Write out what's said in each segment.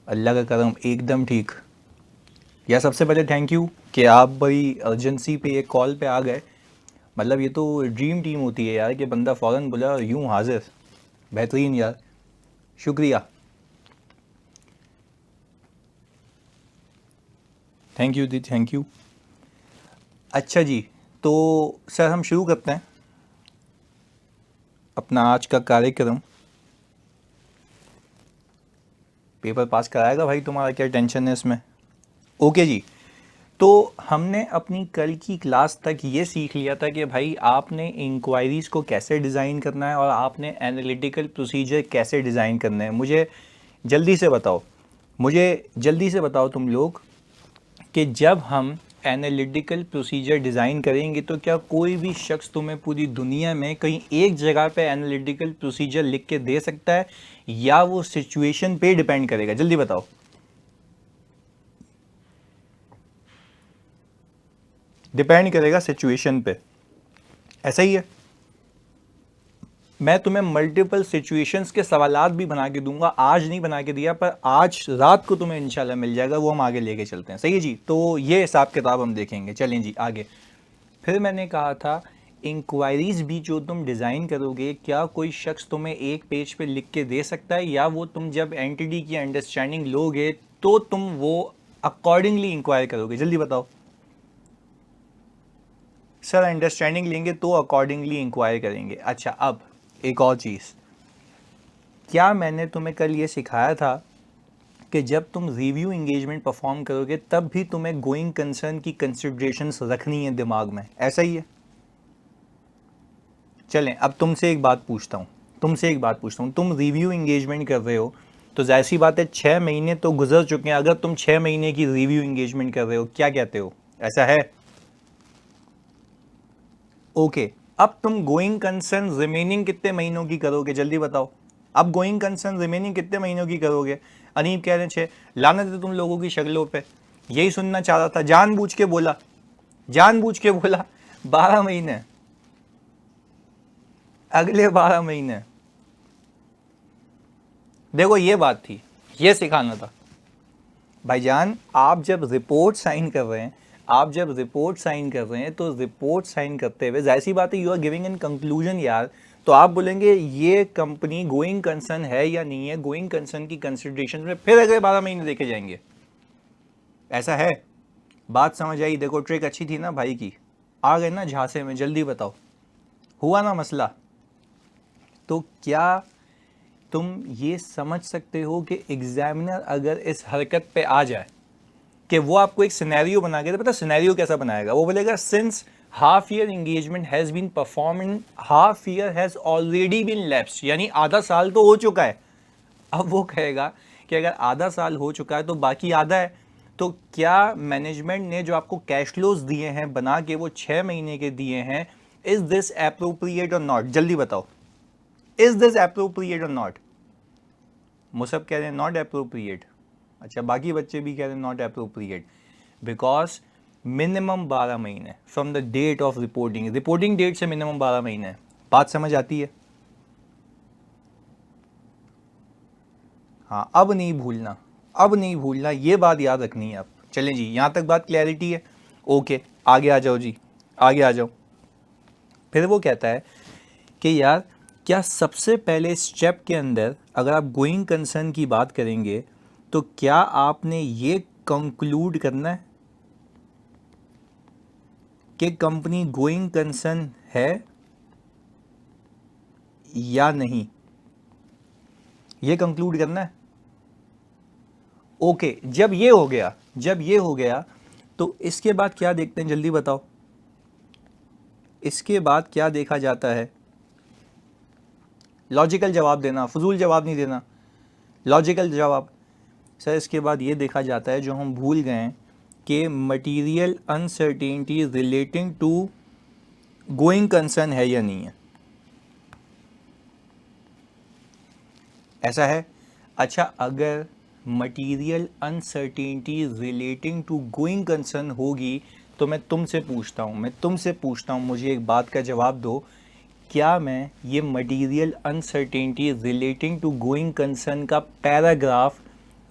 अल्लाह का करम एकदम ठीक। यार सबसे पहले थैंक यू कि आप बड़ी अर्जेंसी पे एक कॉल पे आ गए। मतलब ये तो ड्रीम टीम होती है यार कि बंदा फ़ौरन बोला और यूं हाजिर। बेहतरीन यार, शुक्रिया। Thank you the, thank you. अच्छा जी, तो सर हम शुरू करते हैं अपना आज का कार्यक्रम। पेपर पास कराएगा भाई तुम्हारा, क्या टेंशन है इसमें। ओके जी। तो हमने अपनी कल की क्लास तक ये सीख लिया था कि भाई आपने इंक्वायरीज़ को कैसे डिज़ाइन करना है और आपने एनालिटिकल प्रोसीजर कैसे डिज़ाइन करना है। जल्दी से बताओ मुझे जल्दी से बताओ तुम लोग कि जब हम एनालिटिकल प्रोसीजर डिज़ाइन करेंगे तो क्या कोई भी शख्स तुम्हें पूरी दुनिया में कहीं एक जगह पे एनालिटिकल प्रोसीजर लिख के दे सकता है, या वो सिचुएशन पे डिपेंड करेगा? जल्दी बताओ। डिपेंड करेगा सिचुएशन पे, ऐसा ही है। मैं तुम्हें मल्टीपल सिचुएशंस के सवालात भी बना के दूंगा, आज नहीं बना के दिया पर आज रात को तुम्हें इंशाल्लाह मिल जाएगा, वो हम आगे लेके चलते हैं। सही है जी, तो ये हिसाब किताब हम देखेंगे। चलें जी आगे। फिर मैंने कहा था इंक्वायरीज भी जो तुम डिज़ाइन करोगे, क्या कोई शख्स तुम्हें एक पेज पे लिख के दे सकता है, या वो तुम जब एंटिटी की अंडरस्टैंडिंग लोगे तो तुम वो अकॉर्डिंगली इंक्वायर करोगे? जल्दी बताओ। सर अंडरस्टैंडिंग लेंगे तो अकॉर्डिंगली इंक्वायर करेंगे। अच्छा, अब एक और चीज़, क्या मैंने तुम्हें कल ये सिखाया था कि जब तुम रिव्यू इंगेजमेंट परफॉर्म करोगे तब भी तुम्हें गोइंग कंसर्न की कंसिडरेशंस रखनी है दिमाग में? ऐसा ही है। चलें, अब तुमसे एक बात पूछता हूँ। तुम रिव्यू इंगेजमेंट कर रहे हो तो जाहिर सी बात है 6 महीने तो गुजर चुके हैं। अगर तुम 6 महीने की रिव्यू इंगेजमेंट कर रहे हो, क्या कहते हो? ऐसा है? ओके। अब तुम गोइंग कंसर्न रिमेनिंग कितने महीनों की करोगे? जल्दी बताओ। अब गोइंग कंसर्न रिमेनिंग कितने महीनों की करोगे? अनीब कह रहे हैं 6। लानत है तुम लोगों की शक्लों पे। यही सुनना चाह रहा था, जानबूझ के बोला, जानबूझ के बोला। 12 महीने, अगले 12 महीने। देखो ये बात थी, ये सिखाना था भाईजान। आप जब रिपोर्ट साइन कर रहे हैं तो रिपोर्ट साइन करते हुए जाहिर सी बात है you are giving in conclusion यार। तो आप बोलेंगे ये कंपनी गोइंग कंसर्न है या नहीं है, गोइंग कंसर्न की कंसिडरेशन में फिर अगले 12 महीने देखे जाएंगे। ऐसा है? बात समझ आई? देखो ट्रिक अच्छी थी ना भाई की। आ गए ना झांसे में? जल्दी बताओ, हुआ ना मसला? तो क्या तुम ये समझ सकते हो कि एग्जामिनर अगर इस हरकत पे आ जाए कि वो आपको एक सिनेरियो बना के, तो पता सिनेरियो कैसा बनाएगा? वो बोलेगा since half year engagement has been perform in half year has already been lapse, यानी आधा साल तो हो चुका है। अब वो कहेगा कि अगर आधा साल हो चुका है तो बाकी आधा है, तो क्या मैनेजमेंट ने जो आपको कैश फ्लोज दिए हैं बना के, वो 6 महीने के दिए हैं, इज दिस अप्रोप्रिएट और नॉट? जल्दी बताओ, इज दिस अप्रोप्रिएट और नॉट? मुसब कह रहे हैं नॉट अप्रोप्रिएट। अच्छा, बाकी बच्चे भी कह रहे हैं नॉट अप्रोप्रिएट बिकॉज मिनिमम 12 महीने from the date of reporting, reporting date से मिनिमम 12 महीने। बात समझ आती है? हाँ, अब नहीं भूलना, अब नहीं भूलना, ये बात याद रखनी है आप। चलें जी, यहाँ तक बात क्लैरिटी है? ओके, आगे आ जाओ जी, आगे आ जाओ। फिर वो कहता है कि यार क्या सबसे पहले स्टेप के अंदर अगर आप गोइंग कंसर्न की बात करेंगे तो क्या आपने ये कंक्लूड करना है कि कंपनी गोइंग कंसर्न है या नहीं? ये कंक्लूड करना है। ओके, जब ये हो गया तो इसके बाद क्या देखते हैं? जल्दी बताओ, इसके बाद क्या देखा जाता है? लॉजिकल जवाब देना, फजूल जवाब नहीं देना, लॉजिकल जवाब। सर इसके बाद ये देखा जाता है जो हम भूल गए हैं कि material uncertainty relating to going concern है या नहीं है। ऐसा है? अच्छा, अगर material uncertainty relating to going concern होगी तो मैं तुमसे पूछता हूँ, मुझे एक बात का जवाब दो। क्या मैं ये material uncertainty relating to going concern का पैराग्राफ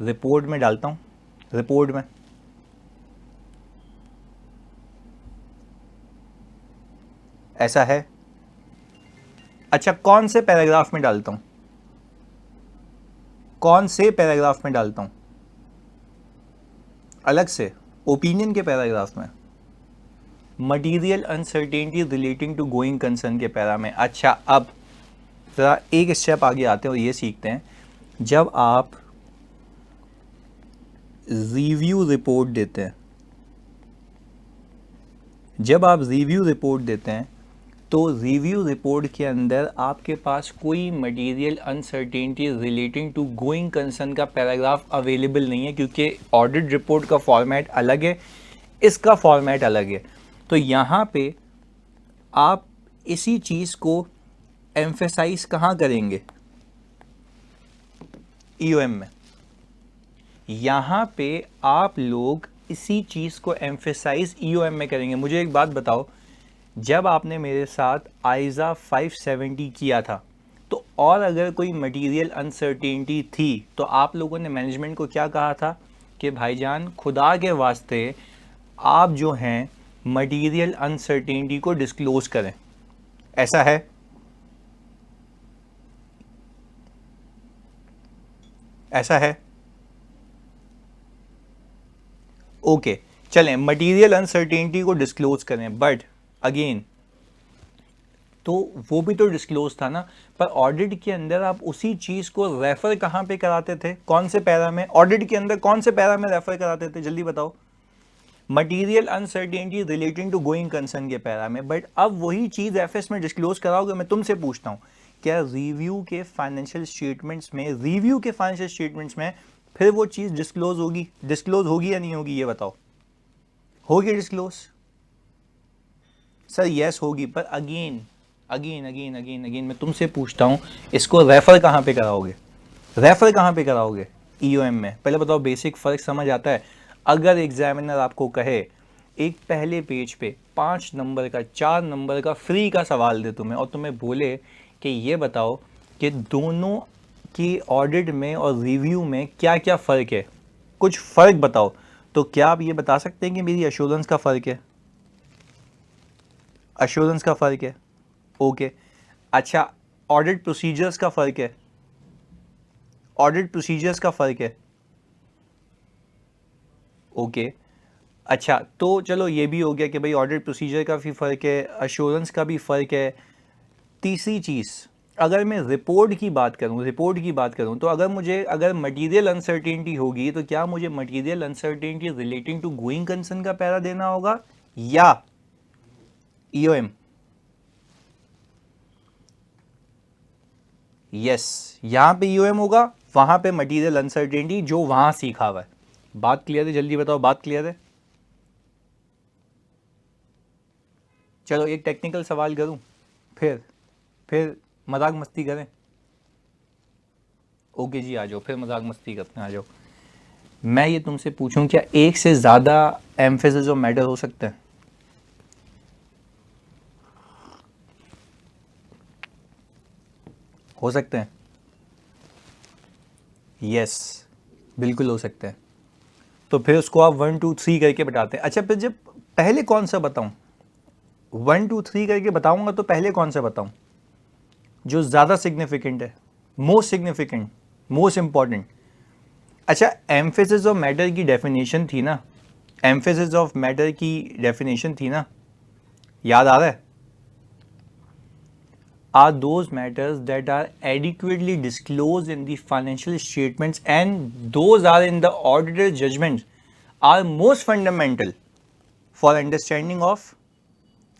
रिपोर्ट में डालता हूँ, रिपोर्ट में ऐसा है। अच्छा, कौन से पैराग्राफ में डालता हूँ, कौन से पैराग्राफ में डालता हूँ? अलग से ओपिनियन के पैराग्राफ में, material uncertainty relating to going concern के पैरा में। अच्छा, अब ज़रा एक स्टेप आगे आते हैं और ये सीखते हैं, जब आप रिव्यू रिपोर्ट देते हैं, जब आप रिव्यू रिपोर्ट देते हैं तो रिव्यू रिपोर्ट के अंदर आपके पास कोई material uncertainty relating to going concern का पैराग्राफ अवेलेबल नहीं है, क्योंकि ऑडिट रिपोर्ट का फॉर्मेट अलग है, इसका फॉर्मेट अलग है। तो यहाँ पे आप इसी चीज़ को एम्फेसाइज कहाँ करेंगे? ईओएम में। यहाँ पे आप लोग इसी चीज़ को एम्फेसाइज ईओएम में करेंगे। मुझे एक बात बताओ, जब आपने मेरे साथ आइज़ा 570 किया था तो और अगर कोई मटेरियल अनसर्टेनिटी थी तो आप लोगों ने मैनेजमेंट को क्या कहा था कि भाईजान खुदा के वास्ते आप जो हैं मटेरियल अनसर्टेनिटी को डिस्क्लोज करें, ऐसा है? ऐसा है? ओके, चलें, मटेरियल अनसर्टेनिटी को डिस्क्लोज करें, बट अगेन तो वो भी तो डिस्क्लोज था ना। पर ऑडिट के अंदर आप उसी चीज़ को रेफर कहाँ पे कराते थे? कौन से पैरा में? ऑडिट के अंदर कौन से पैरा में रेफर कराते थे? जल्दी बताओ। Material uncertainty relating to going concern के पैरा में। बट अब वही चीज़ एफएस में डिस्क्लोज कराओगे? मैं तुमसे पूछता हूँ, क्या रिव्यू के फाइनेंशियल स्टेटमेंट्स में, रिव्यू के फाइनेंशियल स्टेटमेंट्स में फिर वो चीज़ डिस्क्लोज होगी? डिस्क्लोज होगी या नहीं होगी, ये बताओ। होगी डिस्क्लोज? सर यस होगी, पर again again again again again मैं तुमसे पूछता हूँ, इसको रेफर कहाँ पे कराओगे? रेफर कहाँ पे कराओगे? ईओएम में। पहले बताओ, बेसिक फ़र्क समझ आता है? अगर एग्जामिनर आपको कहे एक पहले पेज पे 5 नंबर का 4 नंबर का फ्री का सवाल दे तुम्हें और तुम्हें बोले कि ये बताओ कि दोनों की ऑडिट में और रिव्यू में क्या क्या फ़र्क है, कुछ फ़र्क बताओ, तो क्या आप ये बता सकते हैं कि मेरी एश्योरेंस का फ़र्क है? एश्योरेंस का फ़र्क है, ओके। अच्छा, ऑडिट प्रोसीजर्स का फ़र्क है? ऑडिट प्रोसीजर्स का फ़र्क है, ओके। अच्छा, तो चलो ये भी हो गया कि भाई ऑडिट प्रोसीजर का भी फ़र्क है, एश्योरेंस का भी फ़र्क है। तीसरी चीज़, अगर मैं रिपोर्ट की बात करूं तो अगर मटेरियल अनसर्टेनिटी होगी तो क्या मुझे material uncertainty relating to going concern का पैरा देना होगा या ईओएम? यस, यहां पे ईओएम होगा, वहां पे मटेरियल अनसर्टेनिटी जो वहां सीखा हुआ है। बात क्लियर है? जल्दी बताओ, बात क्लियर है? चलो एक टेक्निकल सवाल करूं, फिर मजाक मस्ती करें। ओके जी, आ जाओ, फिर मजाक मस्ती करते हैं, आ जाओ। मैं ये तुमसे पूछूं, क्या एक से ज़्यादा एम्फेसिस और मैटर हो सकते हैं? हो सकते हैं? यस, बिल्कुल हो सकते हैं। तो फिर उसको आप 1 2 3 करके बताते हैं। अच्छा, फिर जब पहले कौन सा बताऊं? 1 2 3 करके बताऊंगा तो पहले कौन सा बताऊं जो ज़्यादा सिग्निफिकेंट है, मोस्ट सिग्निफिकेंट, मोस्ट इंपॉर्टेंट? अच्छा, एम्फेसिस ऑफ मैटर की डेफिनेशन थी ना, एम्फेसिस ऑफ मैटर की डेफिनेशन थी ना, याद आ रहा है? Are those matters that are adequately disclosed in the financial statements and those are in the auditor's judgment are most fundamental for understanding of,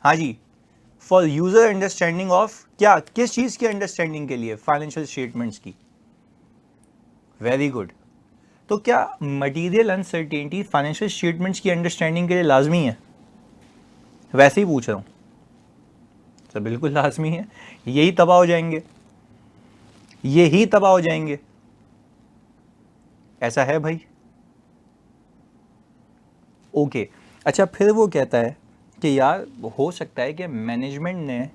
हाँ जी, for user understanding of, क्या किस चीज़ की अंडरस्टैंडिंग के लिए? फाइनेंशियल स्टेटमेंट्स की। Very good. तो क्या material uncertainty financial statements की अंडरस्टैंडिंग के लिए लाजमी है? वैसे ही पूछ रहा हूँ सर। बिल्कुल लाजमी है, यही तबाह हो जाएंगे, यही तबाह हो जाएंगे। ऐसा है भाई? ओके। अच्छा, फिर वो कहता है कि यार हो सकता है कि मैनेजमेंट ने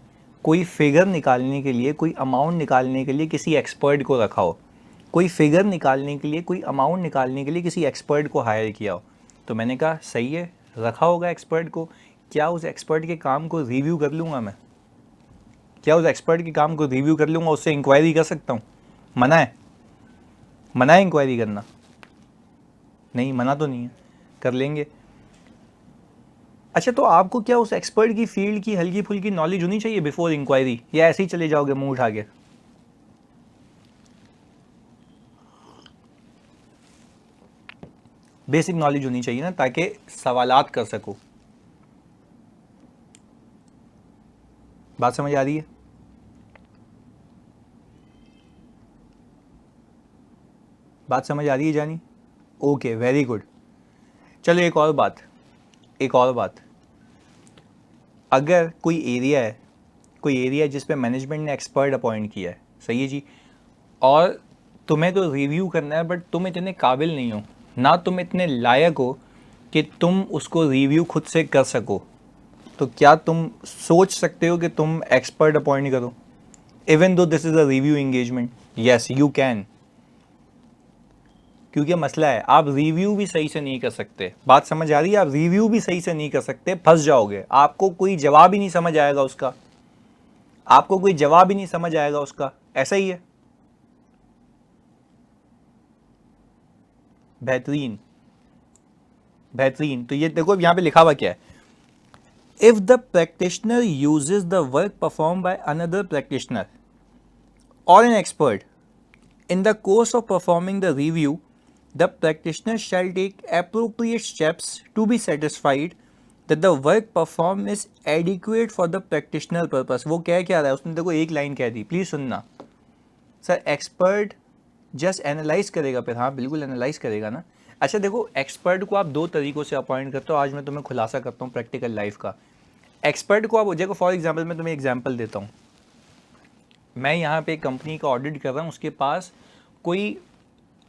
कोई फिगर निकालने के लिए, कोई अमाउंट निकालने के लिए किसी एक्सपर्ट को रखा हो, कोई फिगर निकालने के लिए, कोई अमाउंट निकालने के लिए किसी एक्सपर्ट को हायर किया हो। तो मैंने कहा सही है, रखा होगा एक्सपर्ट को, क्या उस एक्सपर्ट के काम को रिव्यू कर लूँगा मैं? क्या उस एक्सपर्ट के काम को रिव्यू कर लूँगा, उससे इंक्वायरी कर सकता हूँ? मना है? मना है इंक्वायरी करना? नहीं, मना तो नहीं है, कर लेंगे। अच्छा, तो आपको क्या उस एक्सपर्ट की फील्ड की हल्की फुल्की नॉलेज होनी चाहिए बिफोर इंक्वायरी, या ऐसे ही चले जाओगे मुंह उठा के? बेसिक नॉलेज होनी चाहिए ना, ताकि सवालात कर सको। बात समझ आ रही है? बात समझ आ रही है जानी? Okay, very good. चलो एक और बात, एक और बात। अगर कोई एरिया है, कोई एरिया है जिस पे मैनेजमेंट ने एक्सपर्ट अपॉइंट किया है, सही है जी, और तुम्हें तो रिव्यू करना है, बट तुम इतने काबिल नहीं हो, ना तुम इतने लायक हो कि तुम उसको रिव्यू खुद से कर सको, तो क्या तुम सोच सकते हो कि तुम एक्सपर्ट अपॉइंट करो even though this is a review engagement? Yes you can. क्योंकि मसला है, आप रिव्यू भी सही से नहीं कर सकते। बात समझ आ रही है? आप रिव्यू भी सही से नहीं कर सकते, फंस जाओगे, आपको कोई जवाब ही नहीं समझ आएगा उसका, आपको कोई जवाब ही नहीं समझ आएगा उसका, ऐसा ही है। बेहतरीन, बेहतरीन। तो ये देखो यहां पे लिखा हुआ क्या है, if the practitioner uses the work perform by another practitioner और an expert in the course of performing the review, the practitioner shall take appropriate steps to be satisfied that the work performed is adequate for the practitioner purpose। वो क्या रहा है उसने, देखो एक line कह दी, please सुनना। सर एक्सपर्ट जस्ट एनालाइज करेगा, फिर हाँ बिल्कुल एनालाइज करेगा ना। अच्छा देखो, एक्सपर्ट को आप दो तरीकों से अपॉइंट करते हो, आज मैं तुम्हें खुलासा करता हूँ प्रैक्टिकल लाइफ का। एक्सपर्ट को आप देखो, फॉर एग्जाम्पल मैं तुम्हें एग्जाम्पल देता हूँ, मैं यहाँ पे एक कंपनी का ऑडिट कर रहा हूँ, उसके पास कोई,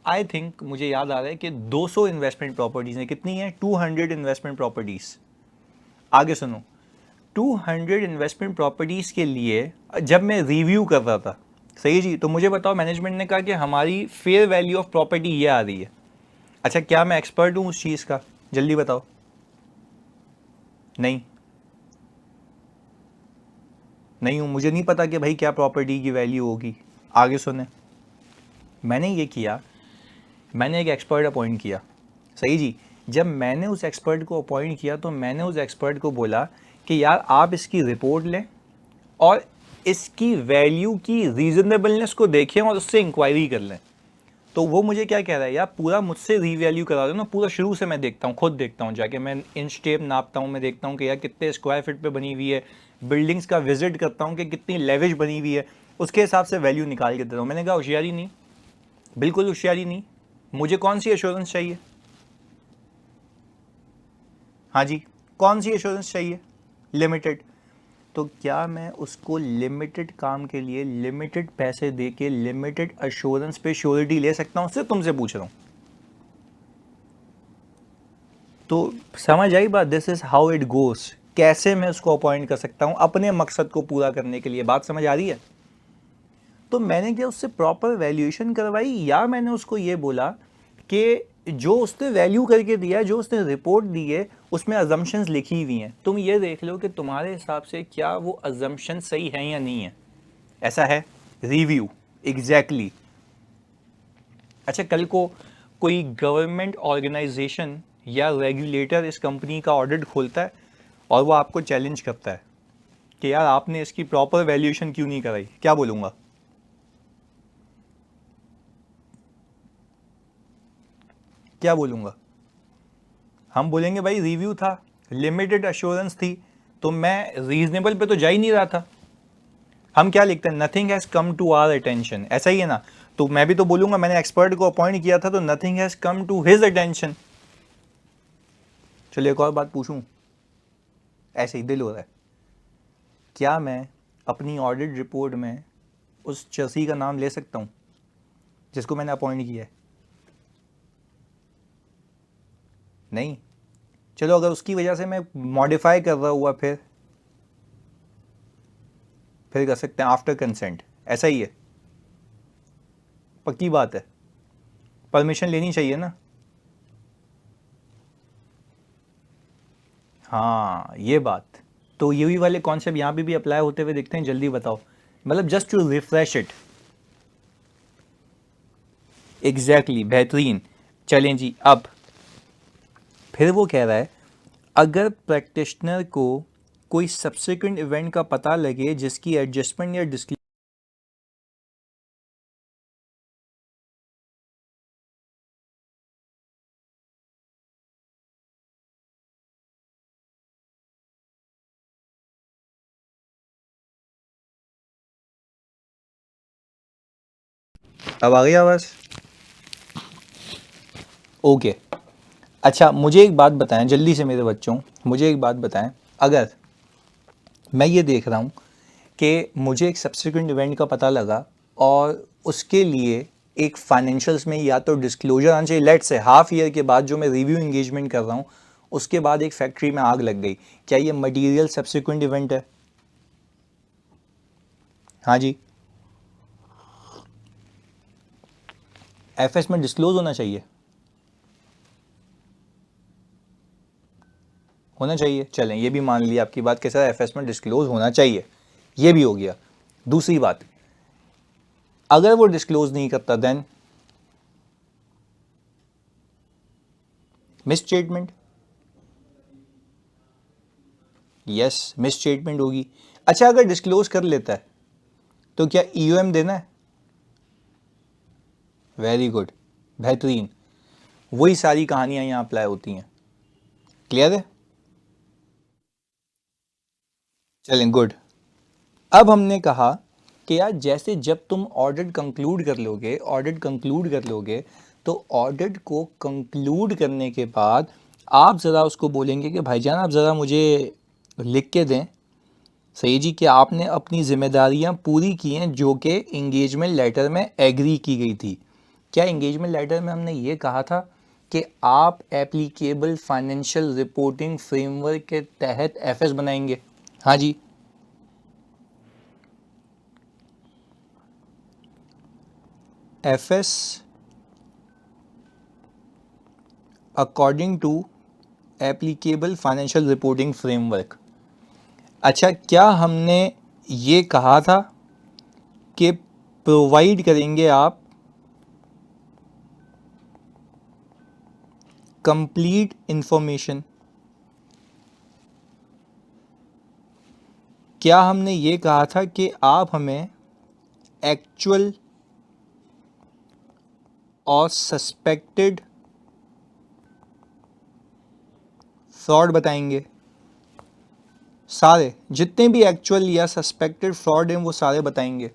आई थिंक मुझे याद आ रहा है कि 200 इन्वेस्टमेंट प्रॉपर्टीज़ हैं। कितनी हैं? 200 इन्वेस्टमेंट प्रॉपर्टीज़। आगे सुनो, 200 इन्वेस्टमेंट प्रॉपर्टीज़ के लिए जब मैं रिव्यू कर रहा था, सही जी, तो मुझे बताओ, मैनेजमेंट ने कहा कि हमारी फेयर वैल्यू ऑफ प्रॉपर्टी ये आ रही है। अच्छा, क्या मैं एक्सपर्ट हूँ उस चीज़ का? जल्दी बताओ। नहीं, नहीं हूँ, मुझे नहीं पता कि भाई क्या प्रॉपर्टी की वैल्यू होगी। आगे सुने, मैंने ये किया, मैंने एक एक्सपर्ट अपॉइंट किया, सही जी। जब मैंने उस एक्सपर्ट को अपॉइंट किया तो मैंने उस एक्सपर्ट को बोला कि यार आप इसकी रिपोर्ट लें और इसकी वैल्यू की रीजनेबलनेस को देखें और उससे इंक्वायरी कर लें। तो वो मुझे क्या कह रहा है, यार पूरा मुझसे रीवैल्यू करा दो ना, पूरा शुरू से मैं देखता हूँ, खुद देखता हूँ जाके, मैं इंच टेप नापता हूँ, मैं देखता हूँ कि यार कितने स्क्वायर फीट पे बनी हुई है, बिल्डिंग्स का विजिट करता हूँ कि कितनी लेविश बनी हुई है, उसके हिसाब से वैल्यू निकाल के देता हूँ। मैंने कहा होशियारी नहीं, बिल्कुल होशियारी नहीं, मुझे कौन सी एश्योरेंस चाहिए? हाँ जी, कौन सी एश्योरेंस चाहिए? लिमिटेड। तो क्या मैं उसको लिमिटेड काम के लिए लिमिटेड पैसे दे के लिमिटेड एश्योरेंस पे श्योरिटी ले सकता हूँ? सिर्फ तुमसे पूछ रहा हूँ। तो समझ आई बात? This is how it goes. कैसे मैं उसको अपॉइंट कर सकता हूँ अपने मकसद को पूरा करने के लिए। बात समझ आ रही है? तो मैंने क्या उससे प्रॉपर वैल्यूएशन करवाई, या मैंने उसको ये बोला कि जो उसने वैल्यू करके दिया, जो उसने रिपोर्ट दी है, उसमें अजम्पशंस लिखी हुई हैं, तुम ये देख लो कि तुम्हारे हिसाब से क्या वो अजम्पशन सही है या नहीं है। ऐसा है रिव्यू, एग्जैक्टली। अच्छा, कल को कोई गवर्नमेंट ऑर्गेनाइजेशन या रेगुलेटर इस कंपनी का ऑडिट खोलता है और वो आपको चैलेंज करता है कि यार आपने इसकी प्रॉपर वैल्यूएशन क्यों नहीं कराई, क्या बोलूँगा? क्या बोलूँगा? हम बोलेंगे भाई रिव्यू था, लिमिटेड अश्योरेंस थी, तो मैं रीजनेबल पे तो जा ही नहीं रहा था। हम क्या लिखते हैं? Nothing has come to our attention, ऐसा ही है ना? तो मैं भी तो बोलूंगा मैंने एक्सपर्ट को अपॉइंट किया था तो nothing has come to his attention. चलिए एक और बात पूछूं, ऐसे ही दिल हो रहा है, क्या मैं अपनी ऑडिट रिपोर्ट में उस चसी का नाम ले सकता हूं जिसको मैंने अपॉइंट किया है? नहीं। चलो अगर उसकी वजह से मैं मॉडिफाई कर रहा हुआ, फिर कर सकते हैं आफ्टर कंसेंट, ऐसा ही है? पक्की बात है? परमिशन लेनी चाहिए ना। हाँ ये बात, तो यूवी वाले कॉन्सेप्ट यहाँ पे भी अप्लाई होते हुए दिखते हैं, जल्दी बताओ, मतलब just to refresh it. Exactly, बेहतरीन। चलें जी, अब फिर वो कह रहा है अगर प्रैक्टिशनर को कोई सब्सिक्वेंट इवेंट का पता लगे जिसकी एडजस्टमेंट या डिस्क्लोजर। अब आ गई आवाज़? ओके। अच्छा मुझे एक बात बताएं जल्दी से मेरे बच्चों, मुझे एक बात बताएं, अगर मैं ये देख रहा हूँ कि मुझे एक सब्सिक्वेंट इवेंट का पता लगा और उसके लिए एक फाइनेंशियल्स में या तो डिस्क्लोजर आना चाहिए, लेट्स से हाफ ईयर के बाद जो मैं रिव्यू एंगेजमेंट कर रहा हूँ उसके बाद एक फैक्ट्री में आग लग गई, क्या ये मटेरियल सब्सिक्वेंट इवेंट है? हाँ जी, एफएस में डिस्क्लोज होना चाहिए, होना चाहिए। चलें ये भी मान लिया आपकी बात के साथ, एफएस में डिस्क्लोज होना चाहिए, ये भी हो गया। दूसरी बात, अगर वो डिस्क्लोज नहीं करता then misstatement, yes misstatement होगी। अच्छा अगर डिस्क्लोज कर लेता है तो क्या ईओएम देना है? वेरी गुड, बेहतरीन। वही सारी कहानियां यहाँ अप्लाई होती हैं, क्लियर है? चलें गुड। अब हमने कहा कि यार जैसे जब तुम ऑडिट कंक्लूड कर लोगे, ऑडिट कंक्लूड कर लोगे तो ऑडिट को कंक्लूड करने के बाद आप ज़रा उसको बोलेंगे कि भाईजान आप ज़रा मुझे लिख के दें, सही जी, कि आपने अपनी जिम्मेदारियां पूरी की हैं जो कि इंगेजमेंट लेटर में एग्री की गई थी। क्या इंगेजमेंट लेटर में हमने ये कहा था कि आप एप्लीकेबल फाइनेंशियल रिपोर्टिंग फ्रेमवर्क के तहत एफएस बनाएंगे? हाँ जी, FS according to applicable financial reporting framework. अच्छा क्या हमने ये कहा था कि प्रोवाइड करेंगे आप कंप्लीट इंफॉर्मेशन? क्या हमने ये कहा था कि आप हमें एक्चुअल और सस्पेक्टेड फ्रॉड बताएंगे? सारे जितने भी एक्चुअल या सस्पेक्टेड फ्रॉड हैं वो सारे बताएंगे,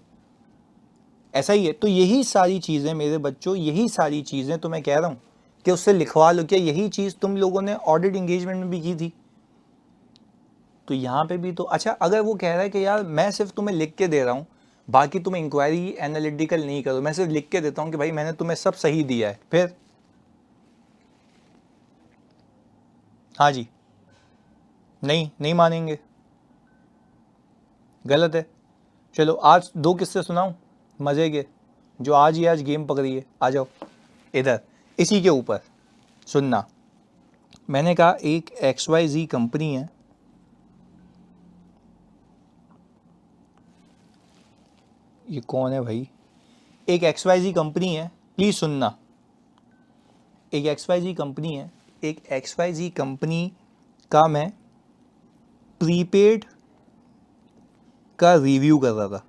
ऐसा ही है। तो यही सारी चीज़ें मेरे बच्चों, यही सारी चीज़ें तो मैं कह रहा हूँ कि उससे लिखवा लो, क्या यही चीज़ तुम लोगों ने ऑडिट इंगेजमेंट में भी की थी? तो यहाँ पे भी तो अच्छा, अगर वो कह रहा है कि यार मैं सिर्फ तुम्हें लिख के दे रहा हूँ, बाकी तुम इंक्वायरी एनालिटिकल नहीं करो, मैं सिर्फ लिख के देता हूँ कि भाई मैंने तुम्हें सब सही दिया है, फिर? हाँ जी, नहीं नहीं मानेंगे, गलत है। चलो आज दो किस्से सुनाऊं मज़े के, जो आज ही आज गेम पकड़ी है, आ जाओ इधर, इसी के ऊपर सुनना। मैंने कहा एक XYZ कंपनी है, ये कौन है भाई? एक XYZ कंपनी है, प्लीज़ सुनना। एक XYZ कंपनी है, एक XYZ कंपनी का मैं प्रीपेड का रिव्यू कर रहा था।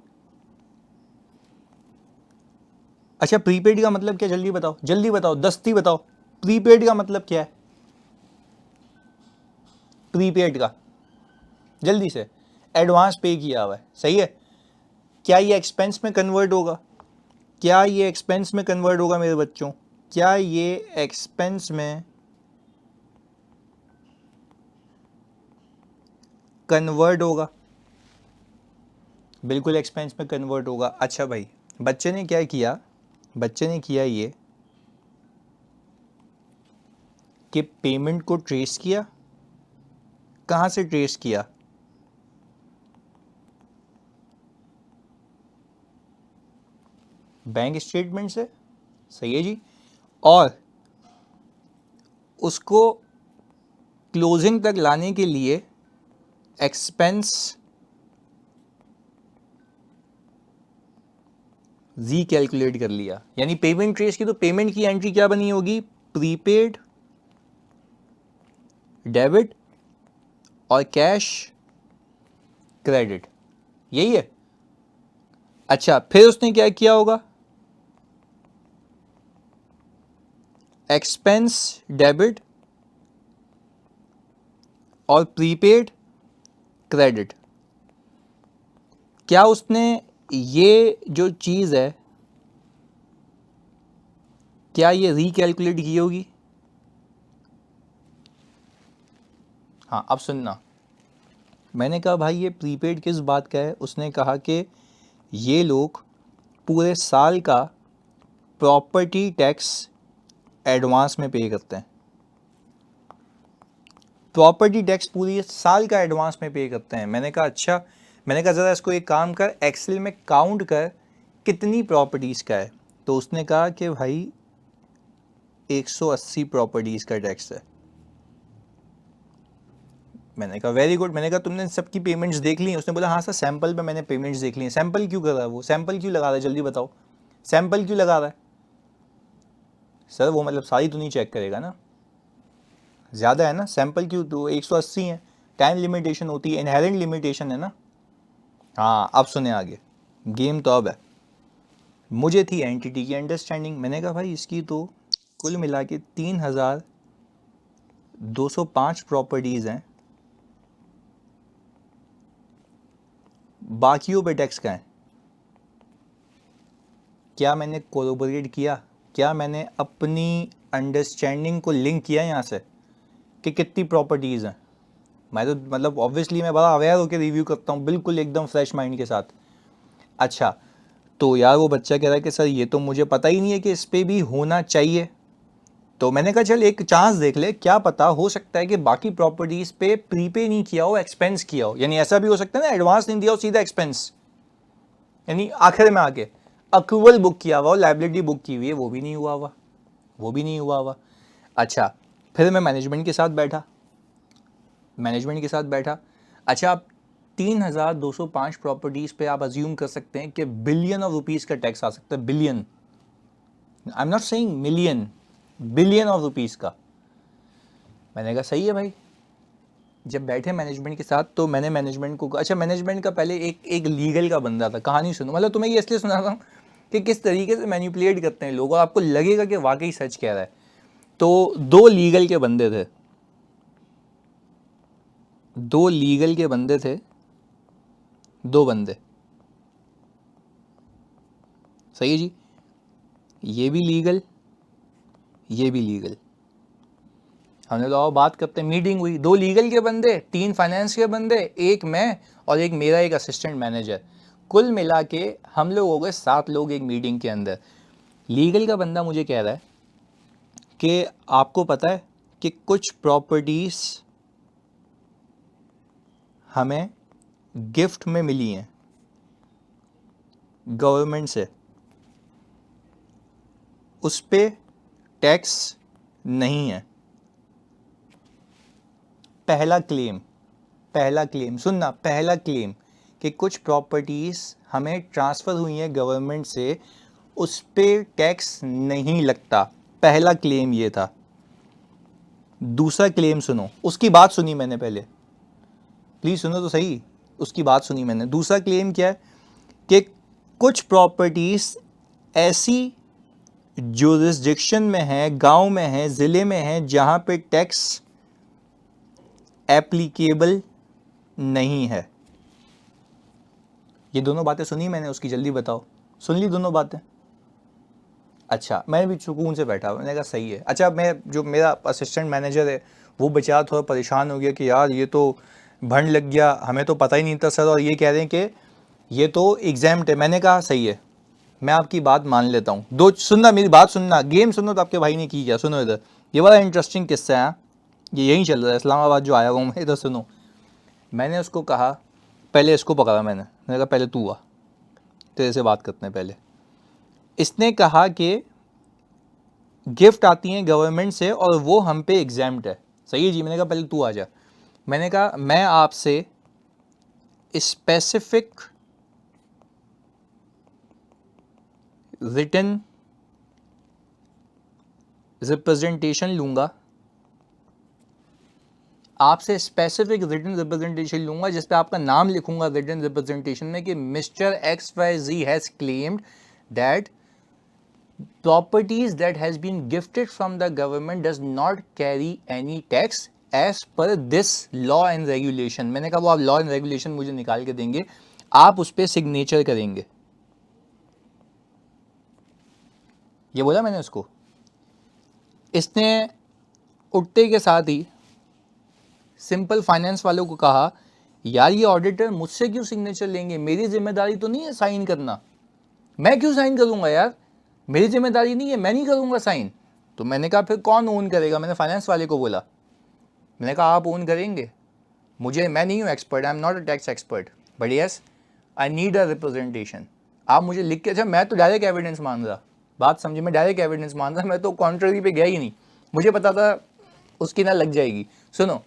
अच्छा प्रीपेड का मतलब क्या, जल्दी बताओ, जल्दी बताओ, दस्ती बताओ, प्रीपेड का मतलब क्या है? प्रीपेड का जल्दी से, एडवांस पे किया हुआ है, सही है। क्या ये एक्सपेंस में कन्वर्ट होगा? क्या ये एक्सपेंस में कन्वर्ट होगा मेरे बच्चों? क्या ये एक्सपेंस में कन्वर्ट होगा? बिल्कुल एक्सपेंस में कन्वर्ट होगा। अच्छा भाई, बच्चे ने क्या किया, बच्चे ने किया ये कि पेमेंट को ट्रेस किया। कहाँ से ट्रेस किया? बैंक स्टेटमेंट से, सही है जी। और उसको क्लोजिंग तक लाने के लिए एक्सपेंस जी कैलकुलेट कर लिया, यानी पेमेंट ट्रेस की तो पेमेंट की एंट्री क्या बनी होगी, प्रीपेड, डेबिट और कैश क्रेडिट, यही है। अच्छा, फिर उसने क्या किया होगा, एक्सपेंस डेबिट और प्रीपेड क्रेडिट, क्या उसने ये जो चीज़ है क्या ये रिकैलकुलेट की होगी? हाँ, अब सुनना, मैंने कहा भाई ये प्रीपेड किस बात का है, उसने कहा कि ये लोग पूरे साल का प्रॉपर्टी टैक्स एडवांस में पे करते हैं, प्रॉपर्टी टैक्स पूरी साल का एडवांस में पे करते हैं। मैंने कहा अच्छा, मैंने कहा ज़रा इसको एक काम कर, एक्सेल में काउंट कर कितनी प्रॉपर्टीज़ का है। तो उसने कहा कि भाई 180 प्रॉपर्टीज़ का टैक्स है। मैंने कहा वेरी गुड, मैंने कहा तुमने सबकी पेमेंट्स देख ली? उसने बोला हाँ सर, सैंपल पे मैंने पेमेंट्स देख ली हैं। सैंपल क्यों कर रहा है वो, सैंपल क्यों लगा रहा है, जल्दी बताओ, सैंपल क्यों लगा रहा है? सर वो मतलब सारी तो नहीं चेक करेगा ना, ज़्यादा है ना, सैंपल क्यों, तो 180 है, टाइम लिमिटेशन होती है, इनहेरेंट लिमिटेशन है ना। हाँ अब सुने आगे, गेम तो अब है। मुझे थी एंटिटी की अंडरस्टैंडिंग, मैंने कहा भाई इसकी तो कुल मिला के 3205 प्रॉपर्टीज़ हैं, बाकियों पे टैक्स का है। क्या मैंने कोलैबोरेट किया, क्या मैंने अपनी अंडरस्टैंडिंग को लिंक किया यहाँ से कि कितनी प्रॉपर्टीज़ हैं? मैं तो मतलब ऑब्वियसली मैं बड़ा अवेयर होकर रिव्यू करता हूँ, बिल्कुल एकदम फ्रेश माइंड के साथ। अच्छा, तो यार वो बच्चा कह रहा है कि सर ये तो मुझे पता ही नहीं है कि इस पर भी होना चाहिए। तो मैंने कहा चल एक चांस देख ले, क्या पता हो सकता है कि बाकी प्रॉपर्टीज़ पे प्रीपे नहीं किया हो, एक्सपेंस किया हो, यानी ऐसा भी हो सकता है ना, एडवांस नहीं दिया हो, सीधा एक्सपेंस, यानी आखिर में आके अक्रूवल बुक किया हुआ हो, लाइबिलिटी बुक की हुई है, वो भी नहीं हुआ हुआ, वो भी नहीं हुआ हुआ। अच्छा, फिर मैं मैनेजमेंट के साथ बैठा, मैनेजमेंट के साथ बैठा। अच्छा, आप 3205 प्रॉपर्टीज़ पे आप अज्यूम कर सकते हैं कि बिलियन ऑफ रुपीज़ का टैक्स आ सकता है, billion, I am not saying million, billion of rupees का। मैंने कहा सही है भाई। जब बैठे मैनेजमेंट के साथ तो मैंने मैनेजमेंट को, अच्छा मैनेजमेंट का पहले एक लीगल का बंदा था, कहानी सुनो, मतलब तुम्हें ये इसलिए सुना रहा हूँ कि किस तरीके से मैनिपुलेट करते हैं लोग, आपको लगेगा कि वाकई सच कह रहा है। तो दो लीगल के बंदे थे, दो लीगल के बंदे थे, दो बंदे, सही है जी, ये भी लीगल, ये भी लीगल। हमने तो बात करते हैं, मीटिंग हुई, दो लीगल के बंदे, तीन फाइनेंस के बंदे, एक मैं और एक मेरा एक असिस्टेंट मैनेजर, कुल मिला के हम लोग हो गए 7 लोग एक मीटिंग के अंदर। लीगल का बंदा मुझे कह रहा है कि आपको पता है कि कुछ प्रॉपर्टीज़ हमें गिफ्ट में मिली हैं गवर्नमेंट से, उस पे टैक्स नहीं है। पहला क्लेम, पहला क्लेम सुनना, पहला क्लेम कि कुछ प्रॉपर्टीज़ हमें ट्रांसफ़र हुई हैं गवर्नमेंट से, उस पे टैक्स नहीं लगता, पहला क्लेम ये था। दूसरा क्लेम सुनो, उसकी बात सुनी मैंने पहले, प्लीज़ सुनो तो सही, उसकी बात सुनी मैंने। दूसरा क्लेम क्या है कि कुछ प्रॉपर्टीज़ ऐसी जुरिस्डिक्शन में है, गांव में है, ज़िले में है, जहां पे टैक्स एप्लीकेबल नहीं है। ये दोनों बातें सुनी मैंने उसकी, जल्दी बताओ, सुन ली दोनों बातें? अच्छा, मैं भी सुकून से बैठा, मैंने कहा सही है। अच्छा, मैं जो मेरा असिस्टेंट मैनेजर है वो बेचारा थोड़ा परेशान हो गया कि यार ये तो भंड लग गया, हमें तो पता ही नहीं था सर, और ये कह रहे हैं कि ये तो एग्जाम्प्ट है। मैंने कहा सही है, मैं आपकी बात मान लेता हूँ। दो सुनना, मेरी बात सुनना, गेम सुनो तो आपके भाई ने की क्या, सुनो इधर, ये बड़ा इंटरेस्टिंग किस्सा है, ये यहीं चल रहा है, इस्लामाबाद जो आया हुआ हूँ मैं, इधर सुनो। मैंने उसको कहा, पहले इसको पकड़ा मैंने कहा पहले तू आ, तेरे से बात करते हैं पहले। इसने कहा कि गिफ्ट आती हैं गवर्नमेंट से और वो हम पे एग्जाम्प्ट है। सही है जी। मैंने कहा पहले तू आ जा। मैंने कहा मैं आपसे स्पेसिफिक रिटन रिप्रेजेंटेशन लूंगा, आपसे स्पेसिफिक रिटन रिप्रेजेंटेशन लूंगा जिस पे आपका नाम लिखूंगा रिटन रिप्रेजेंटेशन में कि Mister X Y G has claimed that properties that has been gifted from the government does not carry any tax as per this law and regulation। मैंने कहा वो आप लॉ एंड रेगुलेशन मुझे निकाल के देंगे, आप उस पर सिग्नेचर करेंगे। ये बोला मैंने उसको। इसने उठते के साथ ही सिंपल फाइनेंस वालों को कहा यार ये ऑडिटर मुझसे क्यों सिग्नेचर लेंगे, मेरी जिम्मेदारी तो नहीं है साइन करना, मैं क्यों साइन करूंगा यार, मेरी जिम्मेदारी नहीं है, मैं नहीं करूंगा साइन। तो मैंने कहा फिर कौन ओन करेगा, मैंने फाइनेंस वाले को बोला। मैंने कहा आप ओन करेंगे, मुझे, मैं नहीं हूँ expert, I am not a tax expert, but yes I need a representation. आप मुझे लिख के, अच्छा मैं तो डायरेक्ट एविडेंस मान रहा, बात समझे, मैं डायरेक्ट एविडेंस मान रहा, मैं तो कॉन्ट्ररी पे गया ही नहीं, मुझे पता था उसकी ना लग जाएगी। सुनो,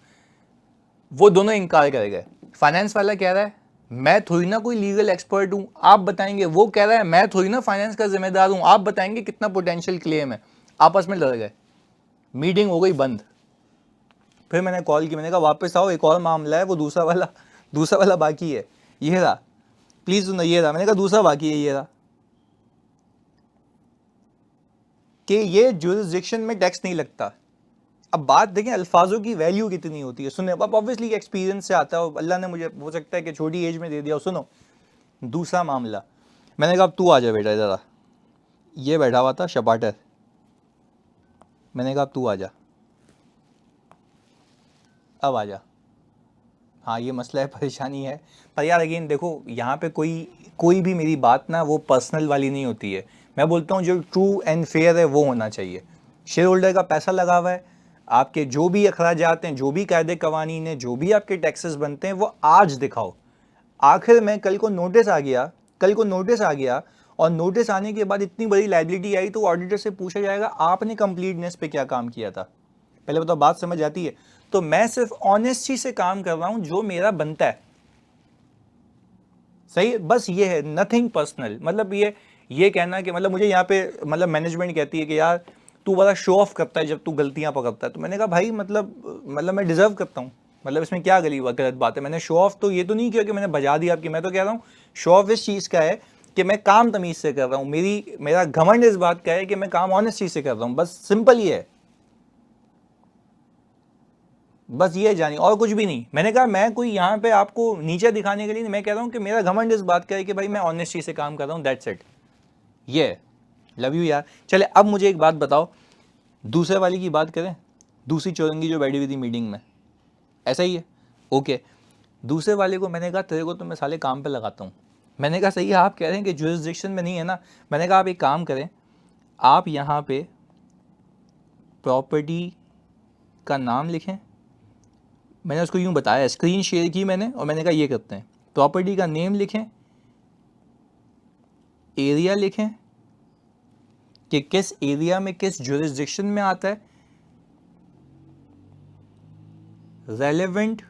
वो दोनों इनकार कर गए। फाइनेंस वाला कह रहा है मैं थोड़ी ना कोई लीगल एक्सपर्ट हूं, आप बताएंगे। वो कह रहा है मैं थोड़ी ना फाइनेंस का जिम्मेदार हूं, आप बताएंगे कितना पोटेंशियल क्लेम है। आपस में लड़ गए, मीटिंग हो गई बंद। फिर मैंने कॉल की, मैंने कहा वापस आओ, एक और मामला है, वो दूसरा वाला बाकी है, ये रहा, प्लीज सुनो, ये रहा। मैंने कहा दूसरा बाकी है, ये रहा कि ये जुरिस्डिक्शन में टैक्स नहीं लगता। अब बात देखें अल्फाजों की वैल्यू कितनी होती है। सुने, अब ऑब्वियसली एक्सपीरियंस से आता है, अल्लाह ने मुझे हो सकता है कि छोटी एज में दे दिया। सुनो दूसरा मामला, मैंने कहा अब तू आ जा बेटा ज़रा, ये बैठा हुआ था शपाटर, मैंने कहा अब तू आ जा, अब आ जा। हाँ ये मसला है, परेशानी है, पर यार अगेन देखो यहाँ पे कोई भी मेरी बात ना वो पर्सनल वाली नहीं होती है। मैं बोलता हूँ जो ट्रू एंड फेयर है वो होना चाहिए। शेयर होल्डर का पैसा लगा हुआ है, आपके जो भी अखराजात हैं, जो भी कायदे कवानीन हैं, जो भी आपके टैक्सेस बनते हैं, वो आज दिखाओ। आखिर में कल को नोटिस आ गया और नोटिस आने के बाद इतनी बड़ी लाइबिलिटी आई तो ऑडिटर से पूछा जाएगा आपने कंप्लीटनेस पे क्या काम किया था। पहले बताओ, बात समझ आती है? तो मैं सिर्फ ऑनेस्टी से काम कर रहा हूं जो मेरा बनता है, सही, बस ये है, नथिंग पर्सनल। मतलब ये कहना कि मतलब मुझे यहाँ पे मतलब मैनेजमेंट कहती है कि यार तू बड़ा शो ऑफ करता है जब तू गलतियां पकड़ता है, तो मैंने कहा भाई मतलब मैं डिजर्व करता हूँ, मतलब इसमें क्या गलत बात है। मैंने शो ऑफ तो ये तो नहीं किया कि मैंने बजा दिया आपकी, मैं तो कह रहा हूँ शो ऑफ इस चीज़ का है कि मैं काम तमीज से कर रहा हूँ, मेरा घमंड इस बात का है कि मैं काम ऑनेस्टी से कर रहा हूँ, बस सिंपल ये है, बस ये जानिए और कुछ भी नहीं। मैंने कहा मैं कोई यहाँ पे आपको नीचे दिखाने के लिए नहीं, मैं कह रहा हूँ कि मेरा घमंड इस बात का है कि भाई मैं ऑनेस्टी से काम कर रहा हूँ, दैट्स इट। ये लव यू यार। चले अब मुझे एक बात बताओ, दूसरे वाली की बात करें, दूसरी चौरंगी जो बैठी हुई थी मीटिंग में, ऐसा ही है ओके। दूसरे वाले को मैंने कहा तेरे को तो मैं साले काम पे लगाता हूँ। मैंने कहा सही है, आप कह रहे हैं कि जुरिस्डिक्शन में नहीं है ना। मैंने कहा आप एक काम करें, आप यहाँ पे प्रॉपर्टी का नाम लिखें। मैंने उसको यूँ बताया, स्क्रीन शेयर की मैंने, और मैंने कहा ये करते हैं, प्रॉपर्टी का नेम लिखें, एरिया लिखें कि किस एरिया में किस जुरिस्डिक्शन में आता है, रेलेवेंट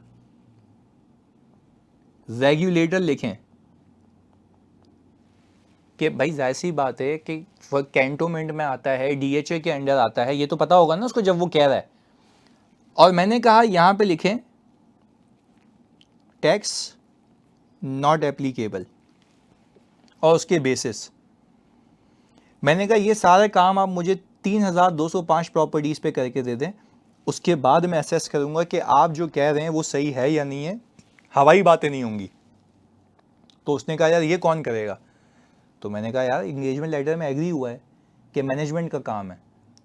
रेगुलेटर लिखें कि भाई जाहिर सी बात है कि कैंटोनमेंट में आता है, डीएचए के अंडर आता है, ये तो पता होगा ना उसको जब वो कह रहा है। और मैंने कहा यहां पे लिखें टैक्स नॉट एप्लीकेबल, और उसके बेसिस मैंने कहा ये सारे काम आप मुझे 3205 प्रॉपर्टीज पे करके दे दें, उसके बाद मैं असेस करूंगा कि आप जो कह रहे हैं वो सही है या नहीं है, हवाई बातें नहीं होंगी। तो उसने कहा यार ये कौन करेगा? तो मैंने कहा यार इंगेजमेंट लेटर में एग्री हुआ है कि मैनेजमेंट का काम है,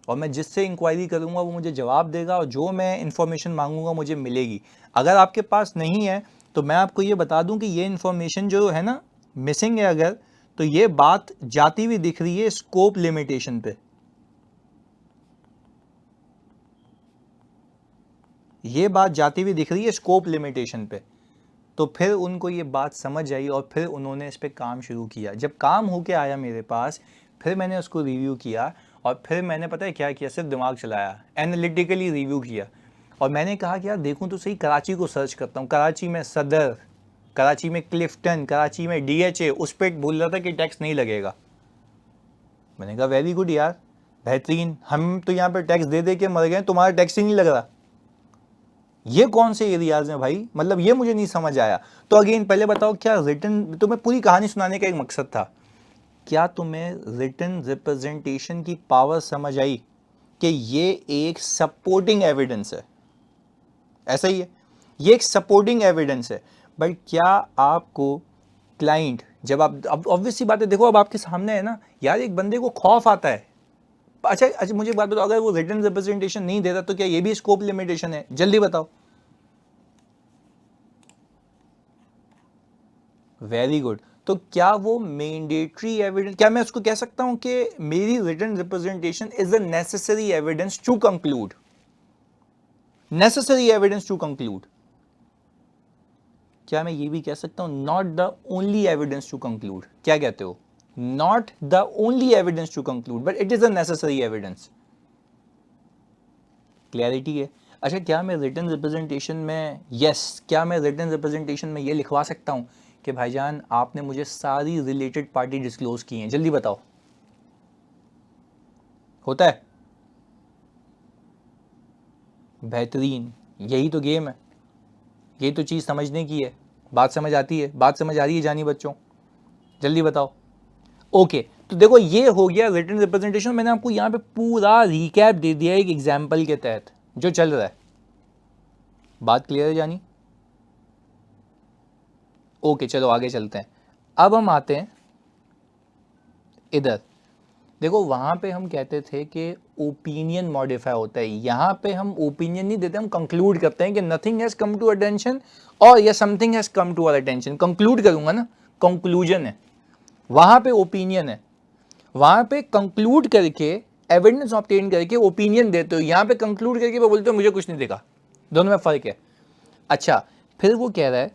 और मैं जिससे इंक्वायरी करूंगा वो मुझे जवाब देगा, और जो मैं इन्फॉर्मेशन मांगूंगा मुझे मिलेगी। अगर आपके पास नहीं है तो मैं आपको ये बता दूं कि ये इन्फॉर्मेशन जो है ना मिसिंग है, अगर तो ये बात जाती हुई दिख रही है स्कोप लिमिटेशन पे, ये बात जाती हुई दिख रही है स्कोप लिमिटेशन पे। तो फिर उनको ये बात समझ आई और फिर उन्होंने इस पर काम शुरू किया। जब काम होके आया मेरे पास, फिर मैंने उसको रिव्यू किया और फिर मैंने पता है क्या किया, सिर्फ दिमाग चलाया, एनालिटिकली रिव्यू किया और मैंने कहा कि यार देखूं तो सही, कराची को सर्च करता हूँ, कराची में सदर, कराची में क्लिफ्टन, कराची में DHA, उस पर बोल रहा था कि टैक्स नहीं लगेगा। मैंने कहा वेरी गुड यार, बेहतरीन, हम तो यहाँ पर टैक्स दे दे के मर गए, तुम्हारा टैक्स ही नहीं लग रहा। ये कौन से एरियाज में भाई, मतलब ये मुझे नहीं समझ आया। तो अगेन पहले बताओ, क्या रिटन, तुम्हें पूरी कहानी सुनाने का एक मकसद था, क्या तुम्हें रिटन रिप्रेजेंटेशन की पावर समझ आई कि ये एक सपोर्टिंग एविडेंस है? ऐसा ही है, ये एक सपोर्टिंग एविडेंस है। बट क्या आपको क्लाइंट, जब आप, अब ऑब्वियस सी बात है, देखो अब आपके सामने है ना यार, एक बंदे को खौफ आता है। अच्छा मुझे बात बताओ, अगर वो रिटन रिप्रेजेंटेशन नहीं देता तो क्या ये भी स्कोप लिमिटेशन है? जल्दी बताओ। Very good. तो क्या वो मैंडेटरी एविडेंस, क्या मैं उसको कह सकता हूं कि मेरी written representation is a necessary evidence to conclude? Necessary evidence to conclude. क्या मैं ये भी कह सकता हूं not the only evidence to conclude? क्या कहते हो? Not the only evidence to conclude but it is a necessary evidence. Clarity है? अच्छा, क्या मैं रिटन रिप्रेजेंटेशन में, यस, क्या मैं रिटन रिप्रेजेंटेशन में ये लिखवा सकता हूं कि भाईजान आपने मुझे सारी रिलेटेड पार्टी डिस्क्लोज की हैं? जल्दी बताओ। होता है? बेहतरीन, यही तो गेम है, यही तो चीज़ समझने की है। बात समझ आती है? बात समझ आ रही है जानी बच्चों? जल्दी बताओ। ओके, तो देखो ये हो गया रिटन रिप्रेजेंटेशन। मैंने आपको यहाँ पे पूरा रिकैप दे दिया एक एग्जाम्पल के तहत जो चल रहा है। बात क्लियर है जानी? ओके, चलो आगे चलते हैं। अब हम आते हैं इधर। देखो वहाँ पे हम कहते थे कि ओपिनियन मॉडिफाई होता है, यहाँ पे हम ओपिनियन नहीं देते, हम कंक्लूड करते हैं कि nothing has come to attention और या something has come to our attention. Conclude करूँगा ना, कंक्लूजन है। वहाँ पे ओपिनियन है, वहाँ पे कंक्लूड करके एविडेंस ऑब्टेन करके ओपिनियन देते हो, यहाँ पे कंक्लूड करके वो बोलते हो मुझे कुछ नहीं दिखा। दोनों में फ़र्क है। अच्छा, फिर वो कह रहा है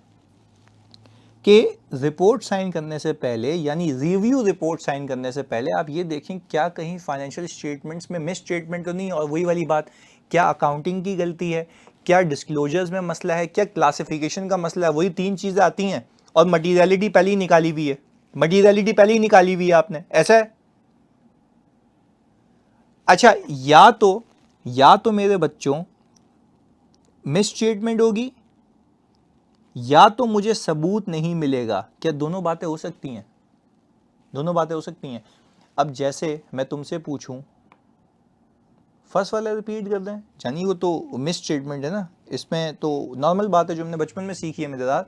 कि रिपोर्ट साइन करने से पहले, यानी रिव्यू रिपोर्ट साइन करने से पहले आप ये देखें क्या कहीं फाइनेंशियल स्टेटमेंट्स में मिस स्टेटमेंट तो नहीं। और वही वाली बात, क्या अकाउंटिंग की गलती है, क्या डिस्क्लोजर्स में मसला है, क्या क्लासिफिकेशन का मसला है, वही 3 चीज़ें आती हैं। और मटीरियलिटी पहले ही निकाली हुई है, मटीरियलिटी पहले ही निकाली हुई है आपने, ऐसा है? अच्छा, या तो मेरे बच्चों मिस स्टेटमेंट होगी या तो मुझे सबूत नहीं मिलेगा। क्या दोनों बातें हो सकती हैं? दोनों बातें हो सकती हैं। अब जैसे मैं तुमसे पूछूं, फर्स्ट वाला रिपीट कर दें जानी, वो तो मिस स्टेटमेंट है ना, इसमें तो नॉर्मल बात है जो हमने बचपन में सीखी है मेरेदार।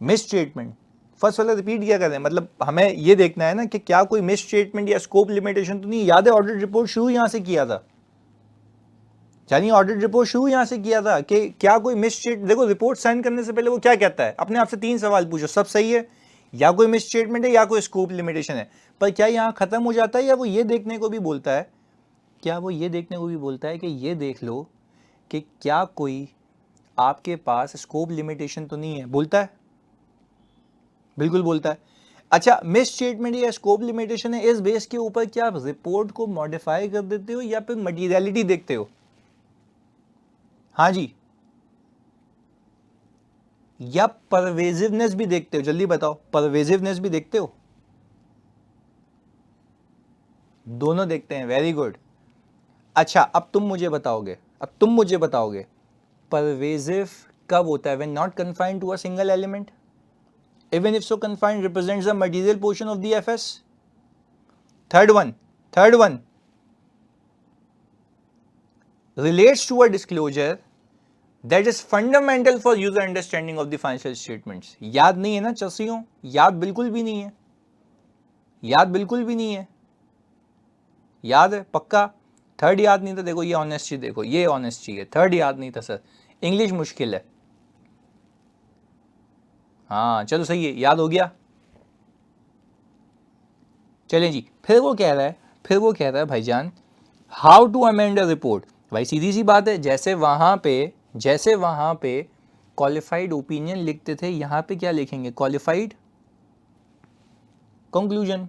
मिस स्टेटमेंट, फर्स्ट वाला रिपीट क्या कर रहे हैं, मतलब हमें ये देखना है ना कि क्या कोई मिस स्टेटमेंट या स्कोप लिमिटेशन तो नहीं। याद है ऑडिट रिपोर्ट शुरू यहां से किया था, यानी ऑडिट रिपोर्ट शुरू यहां से किया था कि क्या कोई मिस स्टेट, देखो रिपोर्ट साइन करने से पहले वो क्या कहता है, अपने आप से 3 सवाल पूछो, सब सही है, या कोई मिस स्टेटमेंट है या कोई स्कोप लिमिटेशन है। पर क्या यहां खत्म हो जाता है, या वो ये देखने को भी बोलता है, क्या वो ये देखने को भी बोलता है कि ये देख लो कि क्या कोई आपके पास स्कोप लिमिटेशन तो नहीं है? बोलता है, बिल्कुल बोलता है। अच्छा, मिस स्टेटमेंट या स्कोप लिमिटेशन है, इस बेस के ऊपर क्या आप रिपोर्ट को मॉडिफाई कर देते हो या फिर मटीरियलिटी देखते हो? हाँ जी, या परवेजिवनेस भी देखते हो? जल्दी बताओ, परवेजिवनेस भी देखते हो? दोनों देखते हैं, वेरी गुड। अच्छा, अब तुम मुझे बताओगे परवेजिव कब होता है? When not confined to a single element, even if so confined represents the material portion of the FS. Third one relates to a disclosure that is fundamental for user understanding of the financial statements। याद नहीं है ना चसियों? याद बिल्कुल भी नहीं है, याद बिल्कुल भी नहीं है। याद है पक्का? थर्ड याद नहीं था? देखो ये ऑनेस्टी, देखो ये ऑनेस्टी है। थर्ड याद नहीं था सर, इंग्लिश मुश्किल है। हाँ चलो सही है, याद हो गया। चलें जी, फिर वो कह रहा है भाईजान how to amend a report. भाई सीधी सी बात है, जैसे वहां पे क्वालिफाइड ओपिनियन लिखते थे, यहां पे क्या लिखेंगे? Qualified conclusion.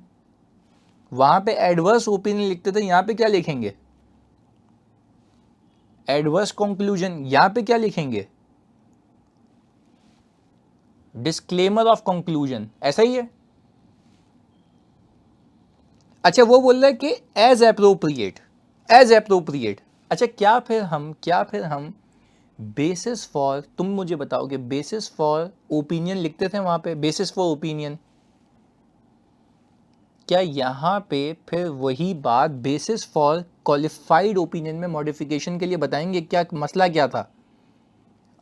वहां पे एडवर्स ओपिनियन लिखते थे, यहां पे क्या लिखेंगे? Adverse conclusion. यहां पे क्या लिखेंगे? Disclaimer of conclusion. ऐसा ही है। अच्छा, वो बोल रहा है कि एज अप्रोप्रिएट, एज अप्रोप्रिएट। अच्छा, क्या फिर हम बेसिस फॉर, तुम मुझे बताओ कि बेसिस फॉर ओपिनियन लिखते थे वहां पे, बेसिस फॉर ओपिनियन, क्या यहां पे फिर वही बात बेसिस फॉर क्वालिफाइड ओपिनियन में मॉडिफिकेशन के लिए बताएंगे? क्या मसला क्या था?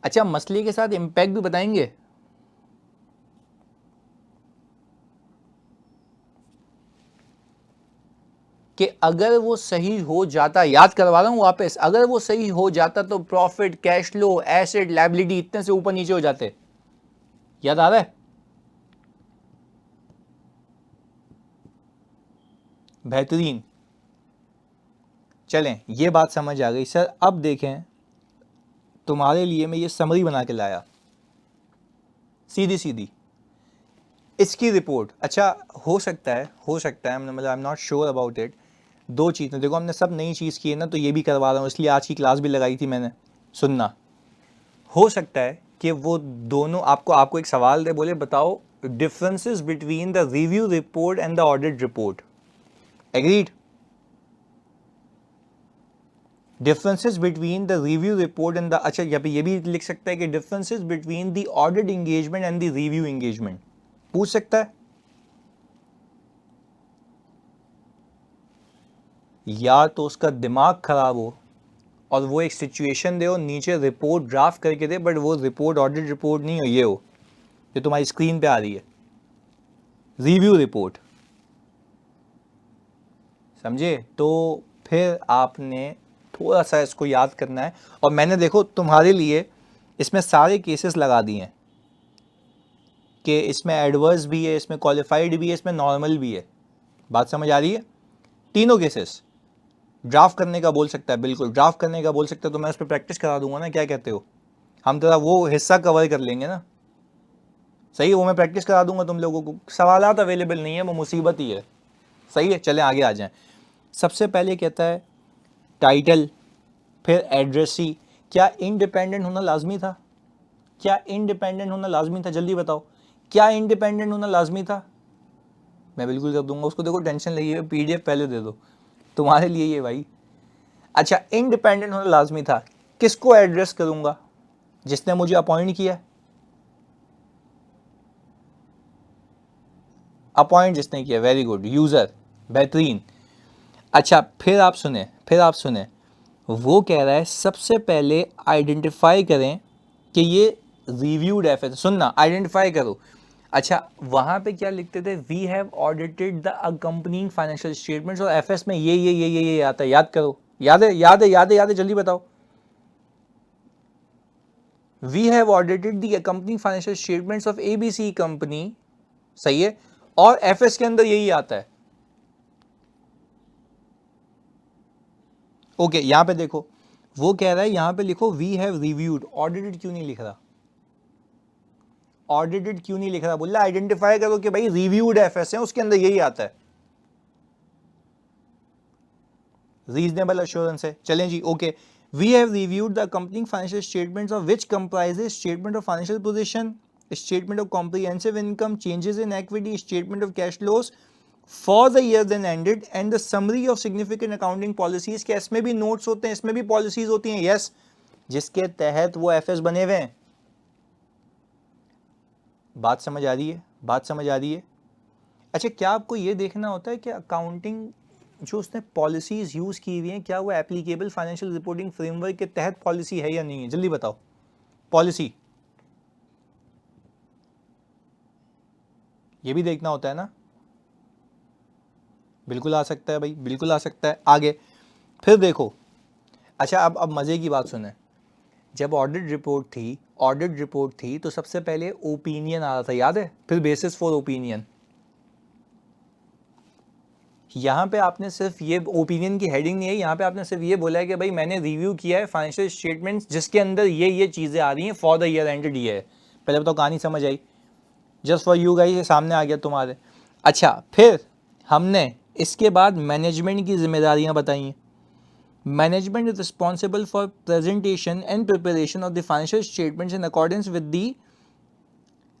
अच्छा, मसले के साथ इंपैक्ट भी बताएंगे। कि अगर वो सही हो जाता, याद करवा रहा हूं वापस, अगर वो सही हो जाता तो profit, cash flow, asset, liability इतने से ऊपर नीचे हो जाते। याद आ रहा है? बेहतरीन। चलें, ये बात समझ आ गई सर। अब देखें, तुम्हारे लिए मैं ये समरी बना के लाया, सीधी सीधी इसकी रिपोर्ट। अच्छा, हो सकता है मतलब I am not sure about it. दो चीज़ें देखो, हमने सब नई चीज़ की है ना, तो ये भी करवा रहा हूँ, इसलिए आज की क्लास भी लगाई थी मैंने। सुनना, हो सकता है कि वो दोनों आपको आपको एक सवाल दे, बोले बताओ differences between the review report and the audit report. Agreed? Differences between the review report and the, अच्छा यहाँ पे ये भी लिख सकता है कि differences between the audit engagement and the review engagement, पूछ सकता है। या तो उसका दिमाग खराब हो और वो एक सिचुएशन दे और नीचे रिपोर्ट ड्राफ्ट करके दे, बट वो रिपोर्ट ऑडिट रिपोर्ट नहीं हो, ये हो जो तुम्हारी स्क्रीन पे आ रही है, रिव्यू रिपोर्ट। समझे? तो फिर आपने थोड़ा सा इसको याद करना है। और मैंने देखो तुम्हारे लिए इसमें सारे केसेस लगा दिए हैं कि इसमें एडवर्स भी है, इसमें क्वालिफाइड भी है, इसमें नॉर्मल भी है। बात समझ आ रही है? तीनों केसेस ड्राफ्ट करने का बोल सकता है, बिल्कुल ड्राफ्ट करने का बोल सकता है, तो मैं उस पर प्रैक्टिस करा दूंगा ना, क्या कहते हो? हम तेरा वो हिस्सा कवर कर लेंगे ना। सही है, वो मैं प्रैक्टिस करा दूंगा तुम लोगों को। सवालात अवेलेबल नहीं है, वो मुसीबत ही है। सही है, चलें आगे आ जाएं। सबसे पहले कहता है टाइटल, फिर एड्रेसी। क्या इंडिपेंडेंट होना लाजमी था? क्या इंडिपेंडेंट होना लाजमी था? जल्दी बताओ, क्या इंडिपेंडेंट होना लाजमी था? मैं बिल्कुल कर दूंगा उसको, देखो टेंशन लगी, पीडीएफ पहले दे दो तुम्हारे लिए ये भाई। अच्छा, इंडिपेंडेंट होना लाजमी था। किसको एड्रेस करूंगा? जिसने मुझे अपॉइंट किया, अपॉइंट जिसने किया, वेरी गुड, यूजर, बेहतरीन। अच्छा, फिर आप सुने, वो कह रहा है सबसे पहले आइडेंटिफाई करें कि ये रिव्यूड एफएस, सुनना आइडेंटिफाई करो। अच्छा, वहां पे क्या लिखते थे? We have audited the accompanying financial statements, और एफएस में ये आता है, याद करो। याद है, जल्दी बताओ। We have audited the accompanying financial statements of ABC company, सही है, और एफएस के अंदर यही आता है। ओके, यहां पे देखो, वो कह रहा है यहां पे लिखो वी हैव रिव्यूड, ऑडिटेड क्यों नहीं लिख रहा? ऑडिटेड क्यों नहीं लिख रहा? बोल रहा आइडेंटिफाई करो कि भाई रिव्यूड एफएस है, उसके अंदर यही आता है। रीजनेबल अश्योरेंस है। चलें जी, okay. We have reviewed the company financial statements of which comprises statement of financial position, statement of comprehensive income, changes in equity, statement of cash flows for the year then ended, and the summary of significant accounting policies. के इसमें भी notes होते हैं, इसमें भी policies होती हैं, yes, जिसके तहत वो एफएस बने हुए हैं। बात समझ आ रही है? बात समझ आ रही है? अच्छा, क्या आपको ये देखना होता है कि अकाउंटिंग जो उसने पॉलिसीज यूज की हुई हैं, क्या वो एप्लीकेबल फाइनेंशियल रिपोर्टिंग फ्रेमवर्क के तहत पॉलिसी है या नहीं है? जल्दी बताओ। पॉलिसी, ये भी देखना होता है ना। बिल्कुल आ सकता है भाई, बिल्कुल आ सकता है। आगे फिर देखो। अच्छा, अब मजे की बात सुने। जब ऑडिट रिपोर्ट थी तो सबसे पहले ओपिनियन आ रहा था, याद है? फिर बेसिस फॉर ओपिनियन। यहाँ पे आपने सिर्फ ये ओपिनियन की हेडिंग नहीं है, यहाँ पे आपने सिर्फ ये बोला है कि भाई मैंने रिव्यू किया है फाइनेंशियल स्टेटमेंट्स जिसके अंदर ये चीज़ें आ रही हैं फॉर द ईयर एंडेड ये है। पहले तो कहानी समझ आई, जस्ट फॉर यू गाइस, ये सामने आ गया तुम्हारे। अच्छा, फिर हमने इसके बाद मैनेजमेंट की जिम्मेदारियां बताइए। Management is responsible for presentation and preparation of the financial statements in accordance with the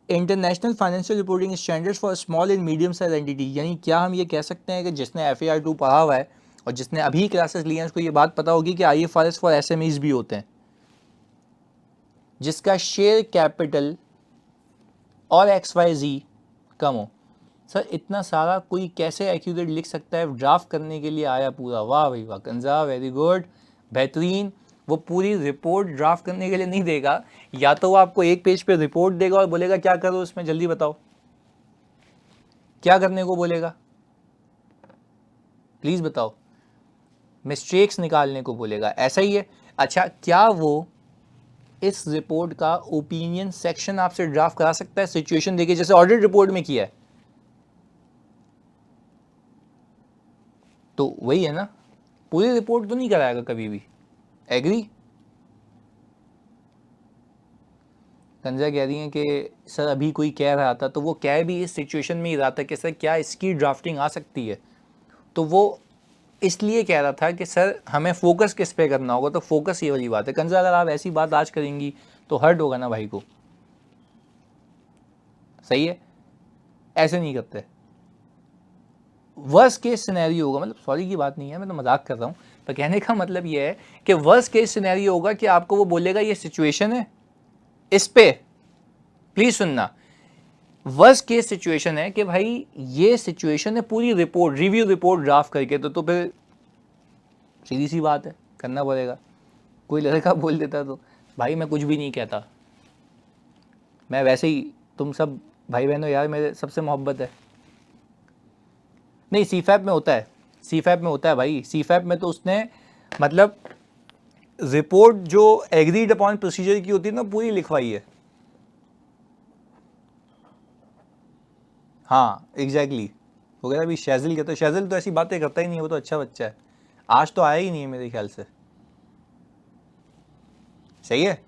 international financial reporting standards for small and medium size entity. यानी क्या हम ये कह सकते हैं कि जिसने FAR 2 पढ़ा हुआ है और जिसने अभी क्लासेस लिए हैं उसको ये बात पता होगी कि IFRS फॉर SMEs भी होते हैं, जिसका शेयर कैपिटल और XYZ कम हो। सर इतना सारा कोई कैसे एक्यूरेट लिख सकता है? ड्राफ्ट करने के लिए आया पूरा, वाह भाई वाह, कंजा वेरी गुड, बेहतरीन। वो पूरी रिपोर्ट ड्राफ्ट करने के लिए नहीं देगा, या तो वो आपको एक पेज पे रिपोर्ट देगा और बोलेगा क्या करो उसमें, जल्दी बताओ क्या करने को बोलेगा, प्लीज बताओ। मिस्टेक्स निकालने को बोलेगा, ऐसा ही है। अच्छा, क्या वो इस रिपोर्ट का ओपिनियन सेक्शन आपसे ड्राफ्ट करा सकता है सिचुएशन देखिए, जैसे ऑडिट रिपोर्ट में किया है? तो वही है ना, पूरी रिपोर्ट तो नहीं कराएगा कभी भी। एग्री? कंजा कह रही हैं कि सर अभी कोई कह रहा था, तो वो कह भी इस सिचुएशन में ही रहा था कि सर क्या इसकी ड्राफ्टिंग आ सकती है, तो वो इसलिए कह रहा था कि सर हमें फोकस किस पे करना होगा। तो फोकस ये वाली बात है। कंजा अगर आप ऐसी बात आज करेंगी तो हर्ट होगा ना भाई को, सही है? ऐसे नहीं करते। वर्स्ट केस सिनेरियो होगा, मतलब सॉरी की बात नहीं है, मैं तो मजाक कर रहा हूँ, पर कहने का मतलब ये है कि वर्स्ट केस सिनेरियो होगा कि आपको वो बोलेगा ये सिचुएशन है, इस पे प्लीज सुनना। वर्स्ट केस सिचुएशन है कि भाई ये सिचुएशन है, पूरी रिपोर्ट रिव्यू रिपोर्ट ड्राफ्ट करके, तो फिर सीधी सी बात है करना पड़ेगा। कोई लड़का बोल देता तो भाई मैं कुछ भी नहीं कहता, मैं वैसे ही, तुम सब भाई बहनों यार मेरे सबसे मोहब्बत है। नहीं, CFAP में होता है, CFAP में होता है भाई। CFAP में तो उसने मतलब रिपोर्ट जो एग्रीड अपॉन प्रोसीजर की होती है ना, पूरी लिखवाई है। हाँ एग्जैक्टली। हो गया अभी शैजिल कहते, शैजिल तो ऐसी बातें करता ही नहीं है, वो तो अच्छा बच्चा है, आज तो आया ही नहीं है मेरे ख्याल से। सही है,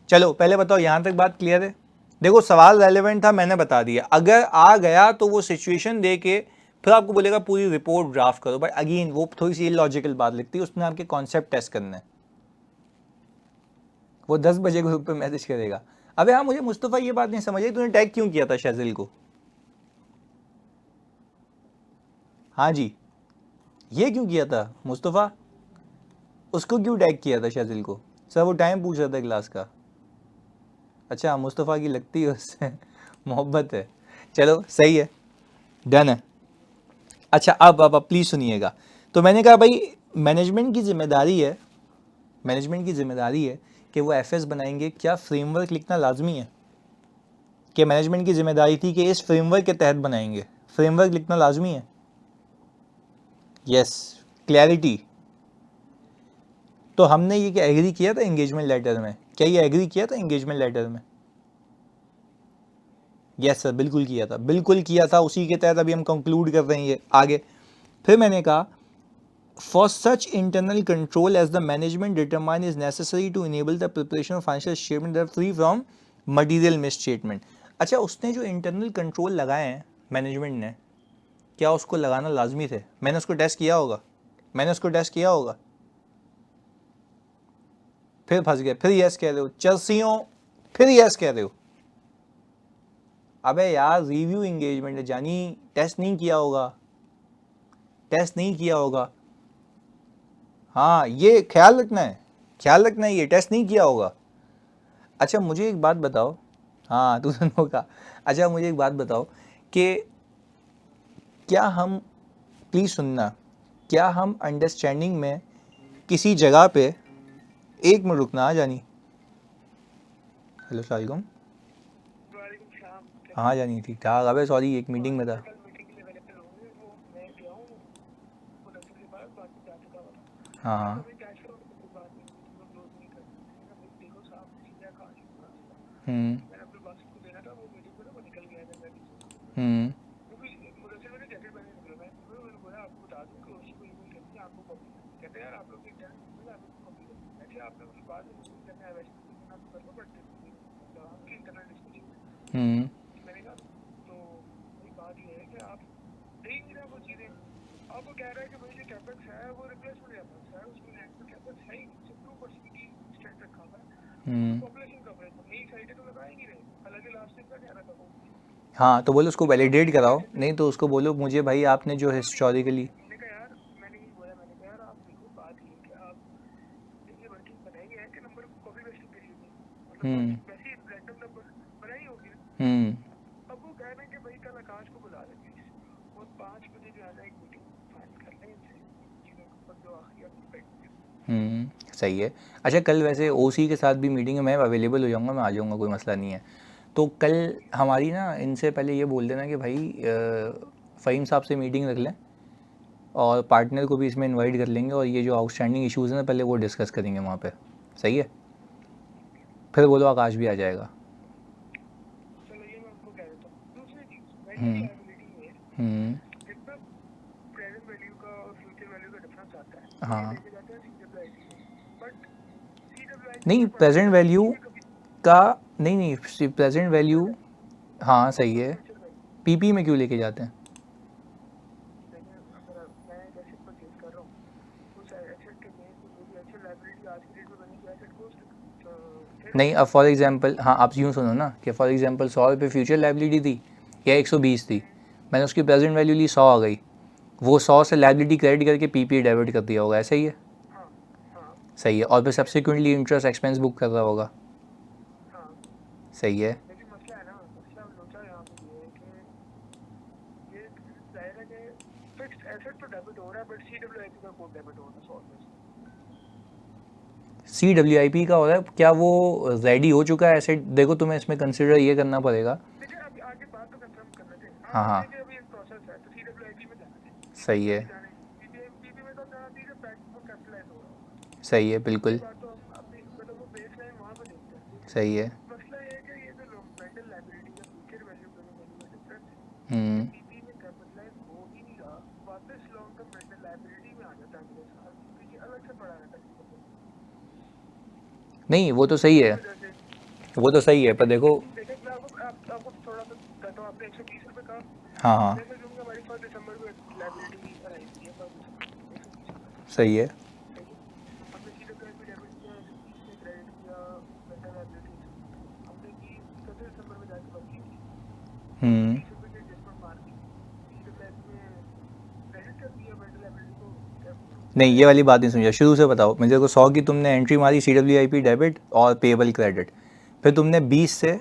चलो पहले बताओ यहां तक बात क्लियर है? देखो सवाल रेलेवेंट था, मैंने बता दिया। अगर आ गया तो वो सिचुएशन दे के फिर आपको बोलेगा पूरी रिपोर्ट ड्राफ्ट करो, बट अगेन वो थोड़ी सी इलॉजिकल बात लगती है, उसमें आपके कॉन्सेप्ट टेस्ट करने हैं। वो 10 बजे ग्रुप पे मैसेज करेगा, अबे हाँ मुझे मुस्तफ़ा ये बात नहीं समझ आई, तूने टैग क्यों किया था शैजिल को? हाँ जी, ये क्यों किया था मुस्तफ़ा, उसको क्यों टैग किया था शैजिल को? सर वो टाइम पूछ रहा था क्लास का। अच्छा, मुस्तफ़ा की लगती है उससे मोहब्बत है, चलो सही है, डन है। अच्छा अब प्लीज़ सुनिएगा। तो मैंने कहा भाई मैनेजमेंट की जिम्मेदारी है, मैनेजमेंट की जिम्मेदारी है कि वो FS बनाएंगे। क्या फ्रेमवर्क लिखना लाजमी है? कि मैनेजमेंट की जिम्मेदारी थी कि इस फ्रेमवर्क के तहत बनाएंगे, फ्रेमवर्क लिखना लाजमी है? Yes, clarity. तो हमने ये क्या एग्री किया था एंगेजमेंट लेटर में? क्या ये एग्री किया था एंगेजमेंट लेटर में? यस सर, बिल्कुल किया था, बिल्कुल किया था, उसी के तहत अभी हम कंक्लूड कर रहे हैं ये आगे। फिर मैंने कहा for such internal control as the management determine is necessary to enable the preparation of financial statement that are free from material misstatement। अच्छा, उसने जो इंटरनल कंट्रोल लगाए हैं मैनेजमेंट ने, क्या उसको लगाना लाजमी थे? मैंने उसको टेस्ट किया होगा, मैंने उसको टेस्ट किया होगा? फिर फंस गए, फिर यस कह रहे हो चर्सियों, फिर यस कह रहे हो। अबे यार रिव्यू इंगेजमेंट है जानी, टेस्ट नहीं किया होगा, टेस्ट नहीं किया होगा। हाँ ये ख्याल रखना है, ख्याल रखना है, ये टेस्ट नहीं किया होगा। अच्छा मुझे एक बात बताओ, हाँ तू सुनो का, अच्छा मुझे एक बात बताओ कि क्या हम, प्लीज़ सुनना, क्या हम अंडरस्टैंडिंग में किसी जगह पे, एक मिनट रुकना आ जानी, हेलो सलाम, हाँ जानी ठीक ठाक, अबे सॉरी एक मीटिंग में था। हाँ हाँ। हम्म हम्म हम्म अब वो कह रहा है कि भाई जो कैपेक्स है वो रिप्लेसमेंट कैपेक्स है, उसमें लैंड पे कैपेक्स है ही नहीं, सिर्फ 2% की स्ट्रेंथ रखा हुआ है। उसमें पॉपुलेशन कवरेज तो नई साइटें तो लगा ही नहीं रहे, हालांकि लास्ट टाइम का कह रहा था वो। हाँ तो बोलो उसको तो अब वैलिडेट नई कराओ, साइटें नहीं तो उसको बोलो मुझे भाई आपने जो बोल दिया हिस्टोरिकली। मैंने कहा यार, मैंने यही बोला, मैंने कहा यार आप देखो बात ये है कि आप ये वर्किंग बनाई है कि नंबर कॉपी पेस्टिंग करी होगी, मतलब हम्म वैसे ही रैंडम नंबर बनाई होगी ना। हम्म अब वो कह रहे हैं कि भाई कल आकाश को बुला ले प्लीज, और 5 बजे जो है ना एक मीटिंग फाइनल कर लें इनसे, चीज़ों के ऊपर जो आखिरी अपनी सही है। अच्छा कल वैसे ओसी के साथ भी मीटिंग है, मैं अवेलेबल हो जाऊंगा, मैं आ जाऊंगा, कोई मसला नहीं है। तो कल हमारी ना इनसे पहले ये बोल देना कि भाई फ़हीम साहब से मीटिंग रख लें और पार्टनर को भी इसमें इनवाइट कर लेंगे, और ये जो आउटस्टैंडिंग इश्यूज़ हैं ना पहले वो डिस्कस करेंगे वहाँ पे। सही है, फिर बोलो आकाश भी आ जाएगा। चलो ये मैं उनको कह देता हूँ। दूसरी चीज वेंडर हम्म लायबिलिटी में हम्म जितना प्रेजेंट वैल्यू का और फ्यूचर वैल्यू का डिफरेंस आता है वो ये हाँ लेके जाते हैं सीडब्ल्यूआईपी में, बट सीडब्ल्यूआईपी नहीं, में पड़ा प्रेजेंट रहता है, वैल्यू पीपी में कभी का, नहीं नहीं प्रेजेंट फ्यूचर वैल्यू। वैल्यू हाँ सही है। Future value. पीपी में क्यों लेके जाते हैं? देखिए अगर मैं एक एसेट परचेज कर रहा हूँ, उस एसेट के बेस पे मेरी एक्चुअल लायबिलिटी आज की डेट में बनेगी एसेट कॉस्ट फेयर नहीं, वैल्यू अब पे। फॉर एग्जांपल, हाँ आप यूँ सुनो ना कि फॉर एग्जांपल 100 रुपये फ्यूचर लाइबिलिटी थी या 120 थी, मैंने उसकी प्रेजेंट वैल्यू ली 100 आ गई, वो 100 से लाइबिलिटी क्रेडिट करके पीपी डेबिट कर दिया होगा, ऐसा ही है। हाँ हाँ सही है, और फिर सब्सिक्वेंटली इंटरेस्ट एक्सपेंस बुक कर रहा होगा। हाँ। सही है। लेकिन मसला है ना, मसला लोचा यहाँ पे ये है कि ये जाहिर है कि फिक्स्ड एसेट तो डेबिट हो रहा है, बट सीडब्ल्यूआईपी का कोड डेबिट हो रहा है 100 में से। CWIP का हो रहा है क्या, वो रेडी हो चुका है एसेट? देखो तुम्हें इसमें कंसिडर ये करना पड़ेगा। देखिए अभी आगे बात तो कंफर्म करना चाहिए, हाँ हाँ हाँ देखिए अभी एक प्रोसेस है तो सीडब्ल्यूआईपी में जाना चाहिए, पीपी सही में है। अभी जाना ही नहीं, पीपी में तब जाना चाहिए जब वो कैपिटलाइज हो रहा होगा। सही है ये बिल्कुल। बात तो हम अपनी मतलब वो बेस लाइन वहाँ पे देखते हैं, लेकिन सही है। मसला ये है कि ये जो वेंडर लायबिलिटी का फ्यूचर वैल्यू प्रेजेंट वैल्यू का डिफरेंस है, ये हम्म पीपी में कैपिटलाइज हो ही नहीं रहा, वापस लॉन्ग टर्म वेंडर लायबिलिटी में आ जाता है अगले साल, क्योंकि ये अलग से पड़ा रहता है सीडब्ल्यूआईपी में। नहीं वो तो सही इसी है, वजह से वो तो सही है, पर देखो। देखिए मैं आपको थोड़ा सा कहता हूँ, आपने 120 रुपये कहा, हाँ हाँ जैसे जो कि हमारी 1 दिसंबर को लाइबिलिटी अराइव हुई है, 1 दिसंबर को 120 रुपये, सही है। ठीक है। हमने सीडब्ल्यूआईपी डेबिट किया 120 में, क्रेडिट किया वेंडर लाइबिलिटी 120, हमने की 14 दिसंबर में जाके वर्किंग की, हमने हम्म 20 रुपये की एडजस्टमेंट मार दी, सीडब्ल्यूआईपी में क्रेडिट कर दिया वेंडर लाइबिलिटी को, नहीं ये क्रेडिट वाली कर बात दिया। नहीं समझा, शुरू से बताओ मुझे को। 100 की तुमने एंट्री मारी CWIP डेबिट और पेबल क्रेडिट, फिर तुमने 20 से। 100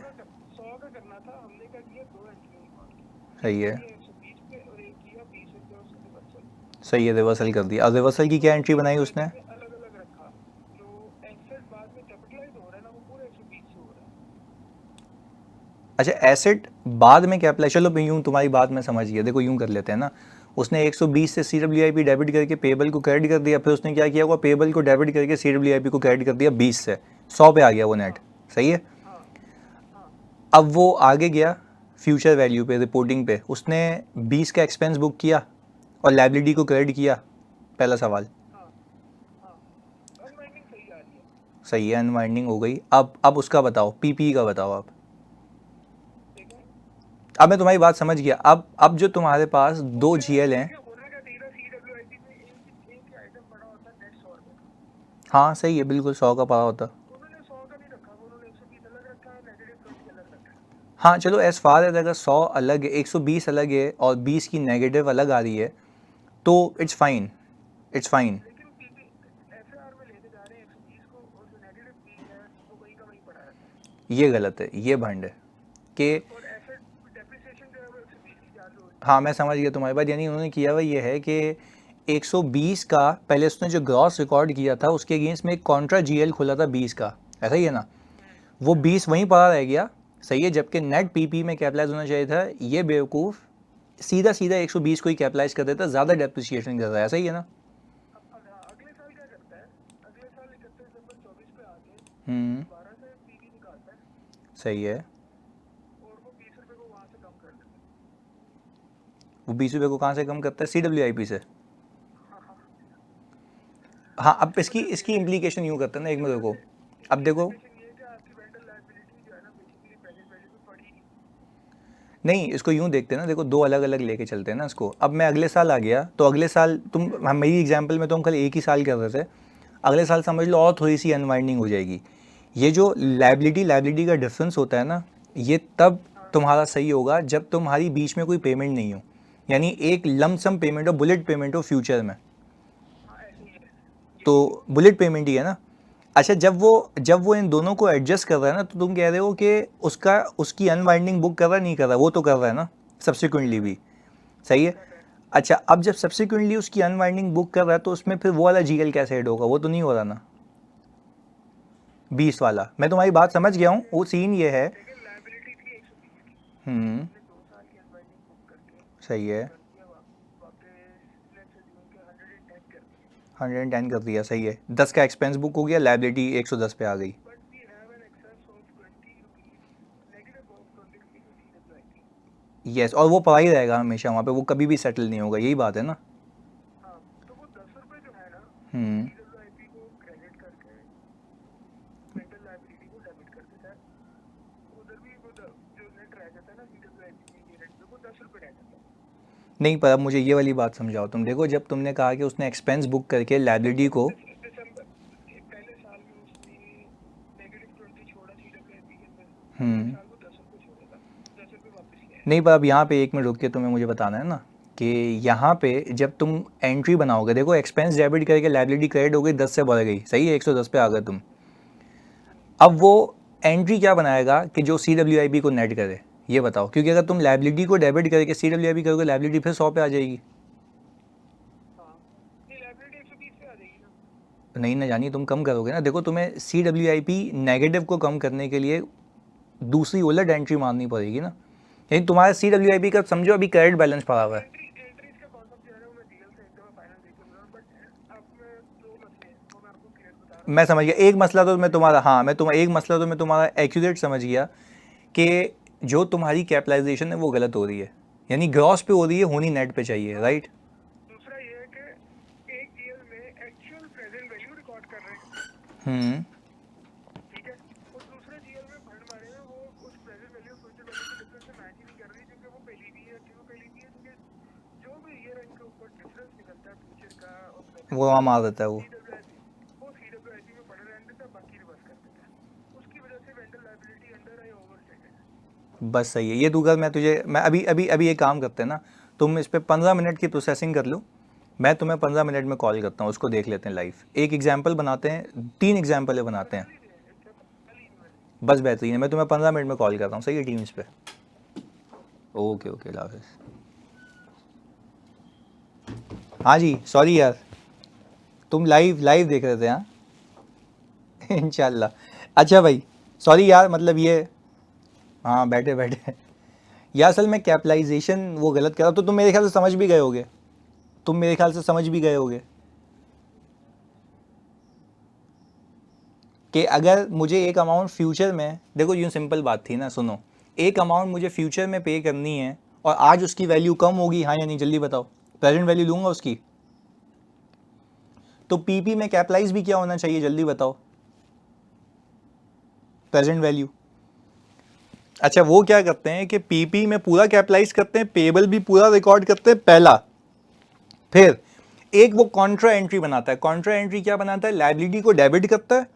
का करना था, हमने क्या किया, दो एंट्री मार दी, सही एक है। किया 120 पे और एक किया 20 रुपये उसका रिवर्सल। सही है, रिवर्सल कर दिया, और रिवर्सल की क्या दोनों एंट्री बनाई उसने? सीडब्ल्यूआईपी में अलग अलग रखा, जो एसेट बाद में कैपिटलाइज हो रहा है ना वो पूरा 120 से हो रहा है। अच्छा एसेट बाद में क्या अप्लाई, चलो मैं यूँ तुम्हारी बात मैं समझ गया, देखो यूँ कर लेते हैं ना। उसने 120 से CWIP डेबिट करके पेबल को क्रेडिट कर दिया, फिर उसने क्या किया, हुआ पेबल को डेबिट करके CWIP को क्रेडिट कर दिया 20 से, 100 पे आ गया वो नेट। हाँ सही है। हाँ हाँ अब वो आगे गया फ्यूचर वैल्यू पे, रिपोर्टिंग पे उसने 20 का एक्सपेंस बुक किया और लाइबिलिटी को क्रेडिट किया। पहला सवाल। हाँ हाँ। अनवाइंडिंग सही आ रही है। सही है, अनवाइंडिंग हो गई। अब उसका बताओ, पीपी का बताओ आप। देखें अब मैं तुम्हारी बात समझ गया। अब जो तुम्हारे पास वो दो क्या है, जीएल हैं। देखिए होना क्या चाहिए था, सीडब्ल्यूआईपी में एक ही आइटम पड़ा होता नेट 100 रुपये का, हाँ सही है, बिल्कुल 100 का पारा होता। उन्होंने 100 का नहीं रखा, वो उन्होंने 120 अलग रखा है, -20 अलग रखा है। हाँ चलो एज फार एज अगर 100 अलग है, 120 अलग है और 20 की नेगेटिव अलग आ रही है तो इट्स फाइन, इट्स फाइन। लेकिन पीपी एफएआर में लेके जा रहे हैं 120 को, और जो नेगेटिव 20 है वो वहीं का वहीं पड़ा रहता है। ये गलत है, ये भंड है कि। और एसेट डेप्रिसिएशन जो है वो 120 की चार्ज हो रही है। हाँ मैं समझ गया तुम्हारी बात, यानी उन्होंने किया हुआ ये है कि 120 का पहले उसने जो ग्रॉस रिकॉर्ड किया था उसके अगेंस्ट में एक कॉन्ट्रा जीएल खुला था 20 का, ऐसा ही है ना? वो हम्म 20 वहीं पड़ा रह गया। सही है, जबकि नेट पीपी में कैपिटलाइज होना चाहिए था। ये बेवकूफ़ सीधा सीधा 120 को ही कैपिटलाइज कर देता, ज़्यादा डेप्रिसिएशन कर रहा है। सही है ना? अगले साल क्या करता है, अगले साल 31 दिसंबर 24 पे आके हम्म दोबारा से पीपी निकालता है, सही है। और वो 20 रुपये को वहां से कम कर देता है। वो 20 रुपये को कहाँ से कम करता है? CWIP से। हाँ हाँ। हाँ अब इसकी इसकी वजह से इसकी इम्प्लीकेशन यूँ करता है ना, एक इसकी मिनट वजह रुको। से अब इसकी देखो, इम्प्लीकेशन ये है कि आपकी वेंडर लायबिलिटी जो है ना बेसिकली प्रेजेंट वैल्यू में पड़ी नहीं। नहीं, इसको यूं देखते हैं ना, देखो दो अलग अलग लेके चलते हैं ना इसको। अब मैं अगले साल आ गया तो अगले साल मेरी एग्जांपल में तो हम कल एक ही साल कर रहे थे, अगले साल समझ लो और थोड़ी सी अनवाइंडिंग हो जाएगी। ये जो लाइबिलिटी का डिफरेंस होता है ना, ये तब तुम्हारा सही होगा जब तुम्हारी बीच में कोई पेमेंट नहीं हो, यानी एक लमसम पेमेंट हो, बुलेट पेमेंट हो फ्यूचर में। हाँ ऐसे ही है तो बुलेट पेमेंट ही है ना। अच्छा, जब वो इन दोनों को एडजस्ट कर रहा है ना, तो तुम कह रहे हो कि उसकी अनवाइंडिंग बुक कर रहा है, नहीं कर रहा, वो तो कर रहा है ना सब्सिक्वेंटली भी, सही है। कर रहा है। अच्छा, अब जब सब्सिक्वेंटली उसकी अनवाइंडिंग बुक कर रहा है तो उसमें फिर वो वाला जीएल कैसे ऐड होगा, वो तो नहीं हो रहा ना 20 वाला। मैं तुम्हारी बात समझ गया हूँ, वो सीन ये है। देखिए लाइबिलिटी थी 120 की, हम्म, हमने 2 साल की अनवाइंडिंग बुक करके सही है। कर दिया, वापस लेट्स अज्यूम के 110 कर दिया, 110 कर दिया, सही है। 10 का एक्सपेंस बुक हो गया, लाइबिलिटी 110 पे आ गई। But we have an excess of 20 rupees, negative of 20 rupees to CWIP. Yes, और वो पड़ा ही रहेगा हमेशा वहाँ पे, वो कभी भी सेटल नहीं होगा, यही बात है ना। हाँ तो वो 10 रुपए जो है ना, हम्म, सीडब्ल्यूआईपी को क्रेडिट करके मेंटल लाइबिलिटी को डेबिट कर देता है, उधर भी वो जो नेट रह जाता है ना सीडब्ल्यूआईपी में ये रेट पे, वो 10 रुपए रह जाता है। नहीं, पर अब मुझे ये वाली बात समझाओ तुम। देखो, जब तुमने कहा कि उसने एक्सपेंस बुक करके लाइबिलिटी को, दिसंबर पहले साल में उसने -20 छोड़ा सीडब्ल्यूआईपी के अंदर, अगले हम्म, साल वो 10 रुपए छोड़ेगा, 10 रुपए वापस ले नहीं, आएगा। पर अब यहाँ पे एक मिनट रुक के तुम्हें मुझे बताना है ना कि यहाँ पे जब तुम एंट्री बनाओगे, देखो एक्सपेंस डेबिट करके लाइबिलिटी क्रेडिट हो गई, 10 से बढ़ गई, सही है, 110 पे आ गए तुम। अब वो एंट्री क्या बनाएगा कि जो सी डब्ल्यू आई पी को नेट करे, ये बताओ, क्योंकि अगर तुम लाइबिलिटी को डेबिट करके सी डब्ल्यू आई पी करोगे, लाइबिलिटी फिर 100 पे आ जाएगी। हाँ नहीं लाइबिलिटी 120 पे आ जाएगी ना। नहीं ना जानी, तुम कम करोगे ना। देखो, तुम्हें C W I P negative को कम करने के लिए दूसरी उलट एंट्री मारनी पड़ेगी ना। यानी तुम्हारा सी डब्ल्यू आई पी का समझो अभी क्रेडिट बैलेंस पड़ा हुआ है। एंट्रीज का कॉन्सेप्ट जो है ना वो मैं डीएल से एकदम फाइनल देख लूंगा, बट अब मैं 2 मसले हैं वो मैं आपको क्लियर बता रहा हूँ। मैं समझ गया एक मसला तो मैं तुम्हारा, हाँ, एक मसला तो मैं तुम्हारा एक्यूरेट समझ गया कि जो तुम्हारी कैपिटलाइजेशन है वो गलत हो रही है, यानी ग्रॉस पे हो रही है, होनी नेट पे चाहिए, राइट। दूसरा ये है कि एक जीएल में एक्चुअल प्रेजेंट वैल्यू रिकॉर्ड कर रहे हैं, हम्म, ठीक है, और दूसरे जीएल में फंड मारे हैं वो उस प्रेजेंट वैल्यू फ्यूचर वैल्यू के डिफरेंस से मैच ही नहीं कर रही, क्योंकि वो पहली भी है, क्यों पहली भी है, क्योंकि जो भी ईयर एंड के ऊपर डिफरेंस निकलता है फ्यूचर का और प्रेजेंट वो का, वहाँ मार देता है वो। सीडब्ल्यूआईपी में पड़ा रहने देता है, बाकी रिवर्स कर देता है, उसकी वजह से वेंडर लाइबिलिटी अंडर आई ओवरस्टेटेड है। बस सही है ये। तू कर, मैं तुझे, मैं अभी अभी अभी एक काम करते हैं ना, तुम इस पे 15 मिनट की प्रोसेसिंग कर लो, मैं तुम्हें 15 मिनट में कॉल करता हूँ, उसको देख लेते हैं लाइव। एक एग्जाम्पल बनाते हैं, 3 एग्जाम्पल बनाते हैं, कल ही दे कल ही मैंने। बस बेहतरीन है। मैं तुम्हें 15 मिनट में कॉल करता हूँ, सही है, टीम्स पे। ओके ओके, अल्लाह हाफिज़। हाँ जी, सॉरी यार, तुम लाइव लाइव देख रहे थे, हाँ। इंशाल्लाह। अच्छा भाई, सॉरी यार, मतलब ये, हाँ, बैठे बैठे यार, असल में कैपिटलाइजेशन वो गलत करा, तो तुम मेरे ख्याल से समझ भी गए होगे, तुम मेरे ख्याल से समझ भी गए होगे कि अगर मुझे एक अमाउंट फ्यूचर में, देखो यूँ सिंपल बात थी ना, सुनो, एक अमाउंट मुझे फ्यूचर में पे करनी है और आज उसकी वैल्यू कम होगी, हाँ या नहीं, जल्दी बताओ, प्रेजेंट वैल्यू लूँगा उसकी, तो पीपी में कैपिटलाइज भी क्या होना चाहिए, जल्दी बताओ, प्रेजेंट वैल्यू। अच्छा, वो क्या करते हैं कि पीपी में पूरा कैपिटलाइज करते हैं, पेबल भी पूरा रिकॉर्ड करते हैं पहला, फिर एक वो कॉन्ट्रा एंट्री बनाता है। कॉन्ट्रा एंट्री क्या बनाता है, लाइबिलिटी को डेबिट करता है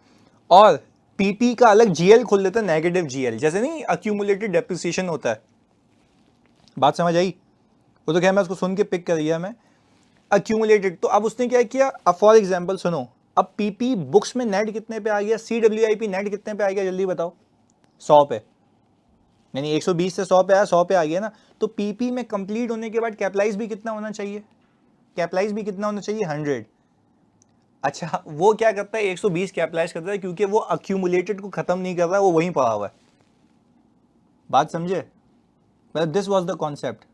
और पीपी का अलग जीएल खोल देता है, नेगेटिव जीएल, जैसे नहीं अक्यूमुलेटेड डेप्रिसिएशन होता है। बात समझ आई? वो तो क्या, मैं उसको सुन के पिक कर दिया मैं, अक्यूमुलेटेड। तो अब उसने क्या किया, अब फॉर एग्जांपल सुनो, अब पीपी बुक्स में नेट कितने पे आ गया, सीडब्ल्यूआईपी नेट कितने पे आ गया, जल्दी बताओ, 100 पे, यानी 120 से 100 पे आया, 100 पे आ गया ना। तो पीपी में कंप्लीट होने के बाद कैपिटलाइज भी कितना होना चाहिए, कैपिटलाइज भी कितना होना चाहिए, 100। अच्छा, वो क्या करता है, 120 कैपिटलाइज करता है, क्योंकि वो अक्यूमुलेटेड को खत्म नहीं कर रहा है, वो वहीं पड़ा हुआ है। बात समझे, मतलब दिस वाज द कॉन्सेप्ट।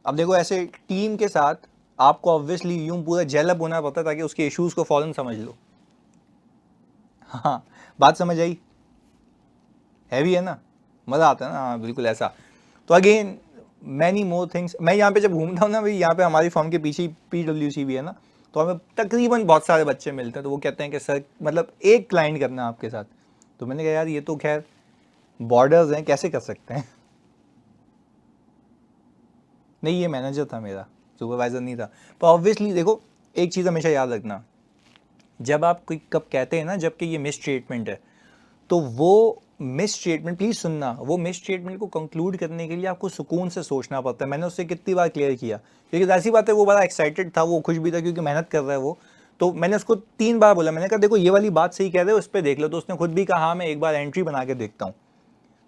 अब देखो, ऐसे टीम के साथ आपको ऑब्वियसली यूं पूरा जेलअप होना पड़ता है ताकि उसके इश्यूज को फौरन समझ लो। हाँ, बात समझ आई, हैवी है ना, मज़ा आता है ना, हाँ बिल्कुल ऐसा। तो अगेन मैनी मोर थिंग्स, मैं यहाँ पे जब घूमता हूँ ना भाई, यहाँ पे हमारी फॉर्म के पीछे पीडब्ल्यूसी भी है ना, तो हमें तकरीबन बहुत सारे बच्चे मिलते हैं, तो वो कहते हैं कि सर, मतलब एक क्लाइंट करना है आपके साथ। तो मैंने कहा यार, ये तो खैर बॉर्डर्स हैं, कैसे कर सकते हैं? नहीं, ये मैनेजर था मेरा, सुपरवाइजर नहीं था। पर ऑब्वियसली देखो, एक चीज़ हमेशा याद रखना, जब आप कोई कब कहते हैं ना जबकि ये मिस स्टेटमेंट है, तो वो मिस स्टेटमेंट, प्लीज सुनना, वो मिस स्टेटमेंट को कंक्लूड करने के लिए आपको सुकून से सोचना पड़ता है। मैंने उससे कितनी बार क्लियर किया, क्योंकि ऐसी बात है, वो बड़ा एक्साइटेड था, वो खुश भी था क्योंकि मेहनत कर रहा है वो। तो मैंने उसको 3 बार बोला, मैंने कहा देखो ये वाली बात सही कह रहे हो, उस पर देख लो। तो उसने खुद भी कहा हाँ मैं एक बार एंट्री बना के देखता हूँ।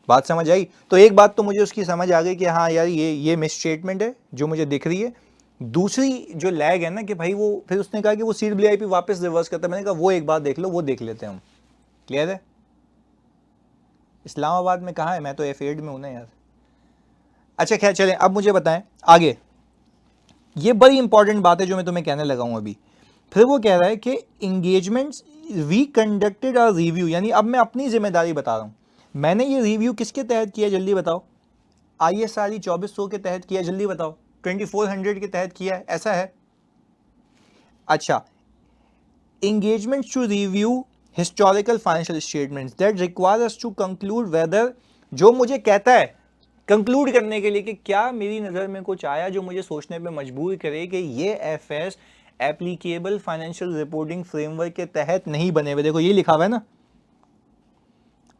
बात समझ आई? तो एक बात तो मुझे उसकी समझ आ गई कि हाँ यार ये मिस स्टेटमेंट है जो मुझे दिख रही है। दूसरी जो लैग है ना कि भाई वो, फिर उसने कहा कि वो सीड ब्लीआईपी वापस रिवर्स करता है। मैंने कहा वो एक बार देख लो, वो देख लेते हैं हम। क्लियर है? इस्लामाबाद में कहाँ है? मैं तो F8 में हूं ना यार। अच्छा खैर चलें, अब मुझे बताएं आगे, ये बड़ी इंपॉर्टेंट बात है जो मैं तुम्हें कहने लगा हूं अभी। फिर वो कह रहा है कि engagements we conducted a review, यानी अब मैं अपनी जिम्मेदारी बता रहा हूं। मैंने ये रिव्यू किसके तहत किया जल्दी बताओ? ISRE 2400 के तहत किया, जल्दी बताओ? 2400 के तहत किया है, ऐसा है? अच्छा, engagements to review historical financial statements that require us to conclude whether, जो मुझे कहता है कंक्लूड करने के लिए कि क्या मेरी नज़र में कुछ आया जो मुझे सोचने पे मजबूर करे कि ये FS applicable financial reporting framework के तहत नहीं बने हुए। देखो ये लिखा हुआ है ना,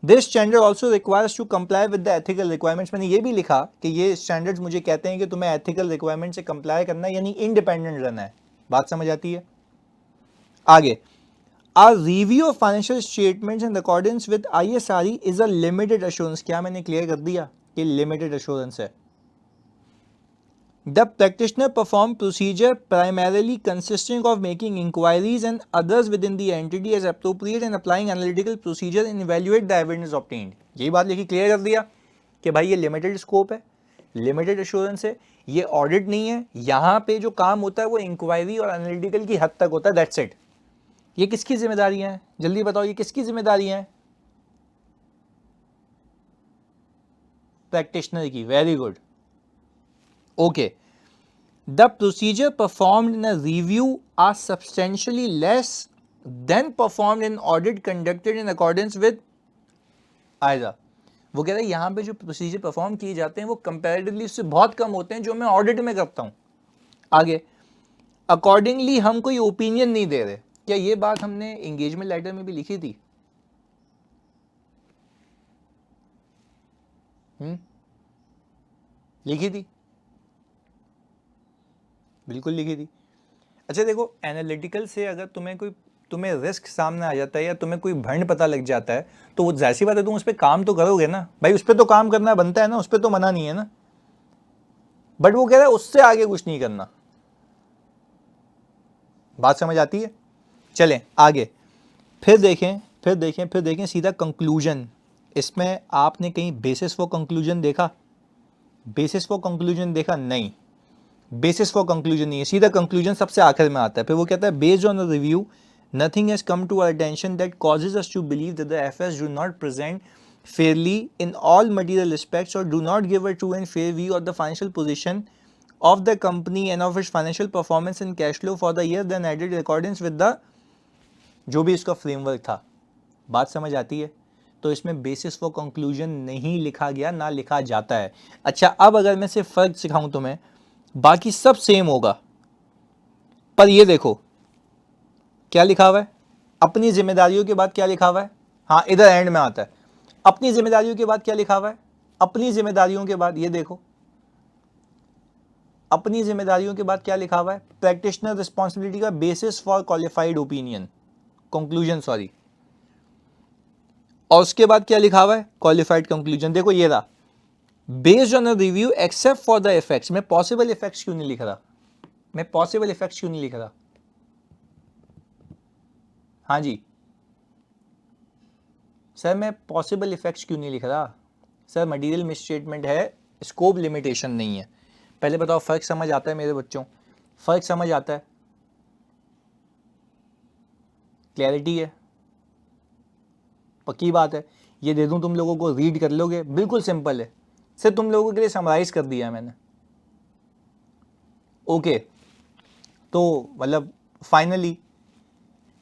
this standard also requires to comply with the ethical requirements. मैंने ये भी लिखा कि ये स्टैंडर्ड्स मुझे कहते हैं कि तुम्हें एथिकल रिक्वायरमेंट से कंप्लाई करना है, यानी इंडिपेंडेंट रहना है। बात समझ आती है? आगे, Our review of financial statements in accordance with ISRE is a limited assurance। क्या मैंने क्लियर कर दिया कि limited assurance है? The practitioner perform procedure primarily consisting of making inquiries and others within the entity as appropriate and applying analytical procedure and evaluate the evidence obtained। यही बात लिखी, clear कर दिया कि भाई ये लिमिटेड स्कोप है, लिमिटेड एश्योरेंस है, ये ऑडिट नहीं है। यहाँ पे जो काम होता है वो इंक्वायरी और एनालिटिकल की हद तक होता है, दैट्स इट। ये किसकी जिम्मेदारियां हैं जल्दी बताओ? ये किसकी जिम्मेदारियां हैं? प्रैक्टिशनर की। Very good, okay. The procedure performed in a review are substantially less than performed in audit conducted in accordance with ISA. वो कह रहे हैं यहाँ पे जो प्रोसीजर परफॉर्म किए जाते हैं वो कंपैरेटिवली उससे बहुत कम होते हैं जो मैं ऑडिट में करता हूँ। आगे, अकॉर्डिंगली हम कोई ओपिनियन नहीं दे रहे। क्या ये बात हमने एंगेजमेंट लेटर में भी लिखी थी? लिखी थी, बिल्कुल लिखी थी। अच्छा देखो, एनालिटिकल से अगर तुम्हें रिस्क सामने आ जाता है या तुम्हें कोई भंड पता लग जाता है तो वो जाहिर सी बात है तुम उस पर काम तो करोगे ना भाई, उस पर तो काम करना बनता है ना, उस पर तो मना नहीं है ना। बट वो कह रहा है उससे आगे कुछ नहीं करना। बात समझ आती है? चलें आगे, फिर देखें सीधा कंक्लूजन। इसमें आपने कहीं बेसिस फॉर कंक्लूजन देखा? बेसिस फॉर कंक्लूजन देखा? नहीं, बेसिस फॉर कंक्लूजन नहीं है, सीधा कंक्लूजन सबसे आखिर में आता है। फिर वो कहता है based on the review nothing has come to our attention that causes us to believe that the FS do not present fairly in all material respects और do not give a true and fair view of the financial position of the company and of its financial performance and cash flow for the year then added in accordance with the, जो भी इसका framework था। बात समझ आती है? तो इसमें बेसिस फॉर कंक्लूजन नहीं लिखा गया, ना लिखा जाता है। अच्छा, अब अगर मैं सिर्फ फर्क सिखाऊं तुम्हें, बाकी सब सेम होगा, पर ये देखो क्या लिखा हुआ है। अपनी जिम्मेदारियों के बाद क्या लिखा हुआ है? हाँ, इधर एंड में आता है। अपनी जिम्मेदारियों के बाद क्या लिखा हुआ है? अपनी जिम्मेदारियों के बाद ये देखो, अपनी जिम्मेदारियों के बाद क्या लिखा हुआ है? प्रैक्टिशनर रिस्पॉन्सिबिलिटी का basis for qualified opinion, conclusion sorry. और उसके बाद क्या लिखा हुआ है? Qualified conclusion. देखो ये रहा, based on a review except for the effects. मैं पॉसिबल इफेक्ट्स क्यों नहीं लिख रहा? मैं पॉसिबल इफेक्ट्स क्यों नहीं लिख रहा? हाँ जी सर, मैं पॉसिबल इफेक्ट्स क्यों नहीं लिख रहा? सर मटेरियल मिसस्टेटमेंट है, स्कोप लिमिटेशन नहीं है। पहले बताओ, फर्क समझ आता है मेरे बच्चों? फर्क समझ आता है? क्लैरिटी है? पक्की बात है? ये दे दूं तुम लोगों को, रीड कर लोगे? बिल्कुल सिंपल है, सिर्फ तुम लोगों के लिए समराइज कर दिया है मैंने। ओके, तो मतलब फाइनली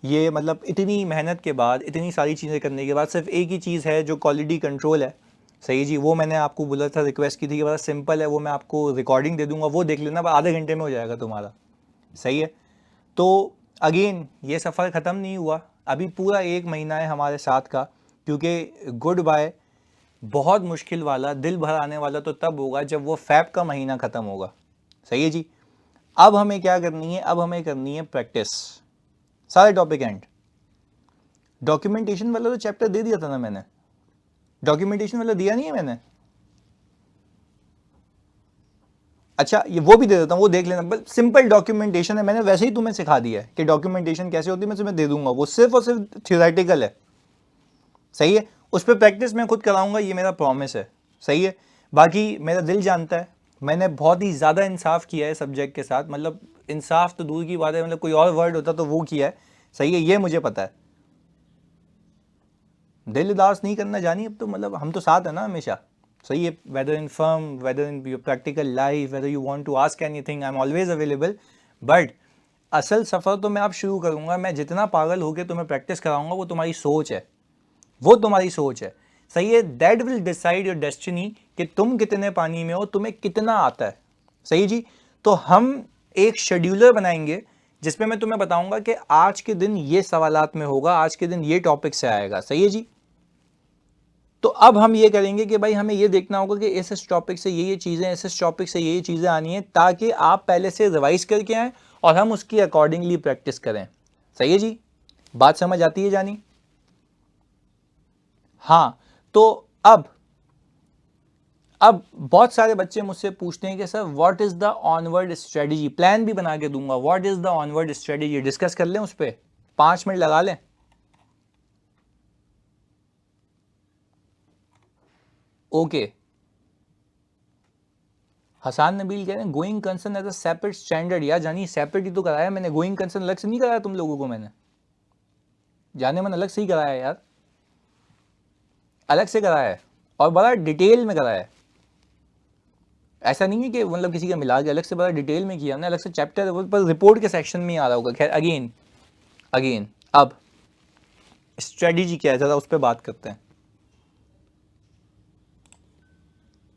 ये मतलब इतनी मेहनत के बाद, इतनी सारी चीज़ें करने के बाद सिर्फ एक ही चीज़ है जो क्वालिटी कंट्रोल है, सही जी, वो मैंने आपको बोला था, रिक्वेस्ट की थी कि बड़ा सिंपल है, वो मैं आपको रिकॉर्डिंग दे दूंगा, वो देख लेना, आधे घंटे में हो जाएगा तुम्हारा। सही है। तो अगेन ये सफ़र ख़त्म नहीं हुआ, अभी पूरा 1 महीना है हमारे साथ का, क्योंकि गुड बाय बहुत मुश्किल वाला, दिल भर आने वाला तो तब होगा जब वो फैब का महीना ख़त्म होगा। सही है जी। अब हमें क्या करनी है, अब हमें करनी है प्रैक्टिस, सारे टॉपिक एंड। डॉक्यूमेंटेशन वाला तो चैप्टर दे दिया था ना मैंने, डॉक्यूमेंटेशन वाला दिया नहीं है मैंने? अच्छा, ये वो भी दे देता हूँ, वो देख लेना, बस सिंपल डॉक्यूमेंटेशन है, मैंने वैसे ही तुम्हें सिखा दिया है कि डॉक्यूमेंटेशन कैसे होती है, मैं तुम्हें दे दूंगा, वो सिर्फ और सिर्फ थियोरेटिकल है। सही है, उस पर प्रैक्टिस मैं खुद कराऊंगा, ये मेरा प्रॉमिस है। सही है। बाकी मेरा दिल जानता है, मैंने बहुत ही ज़्यादा इंसाफ किया है सब्जेक्ट के साथ, मतलब इंसाफ तो दूर की बात है, मतलब कोई और वर्ड होता तो वो किया है। सही है, ये मुझे पता है। दिल उदास नहीं करना जानी, अब तो मतलब हम तो साथ है ना हमेशा। सही है, whether in firm, whether in your practical life, whether you want to ask anything, I am always available. But असल सफ़र तो मैं अब शुरू करूँगा, मैं जितना पागल होकर तुम्हें प्रैक्टिस कराऊंगा वो तुम्हारी सोच है, वो तुम्हारी सोच है। सही है, that will decide your destiny, कि तुम कितने पानी में हो, तुम्हें कितना आता है। सही जी। तो हम एक शेड्यूलर बनाएंगे जिसपे मैं तुम्हें बताऊंगा कि आज के दिन ये सवालात में होगा, आज के दिन ये टॉपिक से आएगा। सही है जी। तो अब हम ये करेंगे कि भाई हमें ये देखना होगा कि इस टॉपिक से ये चीज़ें, इस टॉपिक से ये चीज़ें आनी है, ताकि आप पहले से रिवाइज करके आएँ और हम उसकी अकॉर्डिंगली प्रैक्टिस करें। सही है जी, बात समझ आती है जानी? हाँ। तो अब बहुत सारे बच्चे मुझसे पूछते हैं कि sir what is the onward strategy, plan भी बना के दूंगा, what is the onward strategy, discuss कर लें उस पर, 5 मिनट लगा लें। ओके। हसान नबील कह रहे हैं going concern as a separate standard, यार जानी सेपरेट ही तो कराया मैंने, गोइंग कंसर्न अलग से नहीं कराया तुम लोगों को मैंने, जाने मन अलग से ही कराया यार, अलग से कराया है और बड़ा डिटेल में कराया है। ऐसा नहीं है कि मतलब किसी का मिला के, अलग से बड़ा डिटेल में किया हमने, अलग से चैप्टर पर रिपोर्ट के सेक्शन में ही आ रहा होगा। खैर अगेन अब स्ट्रेटजी क्या है, ज़रा उस पर बात करते हैं।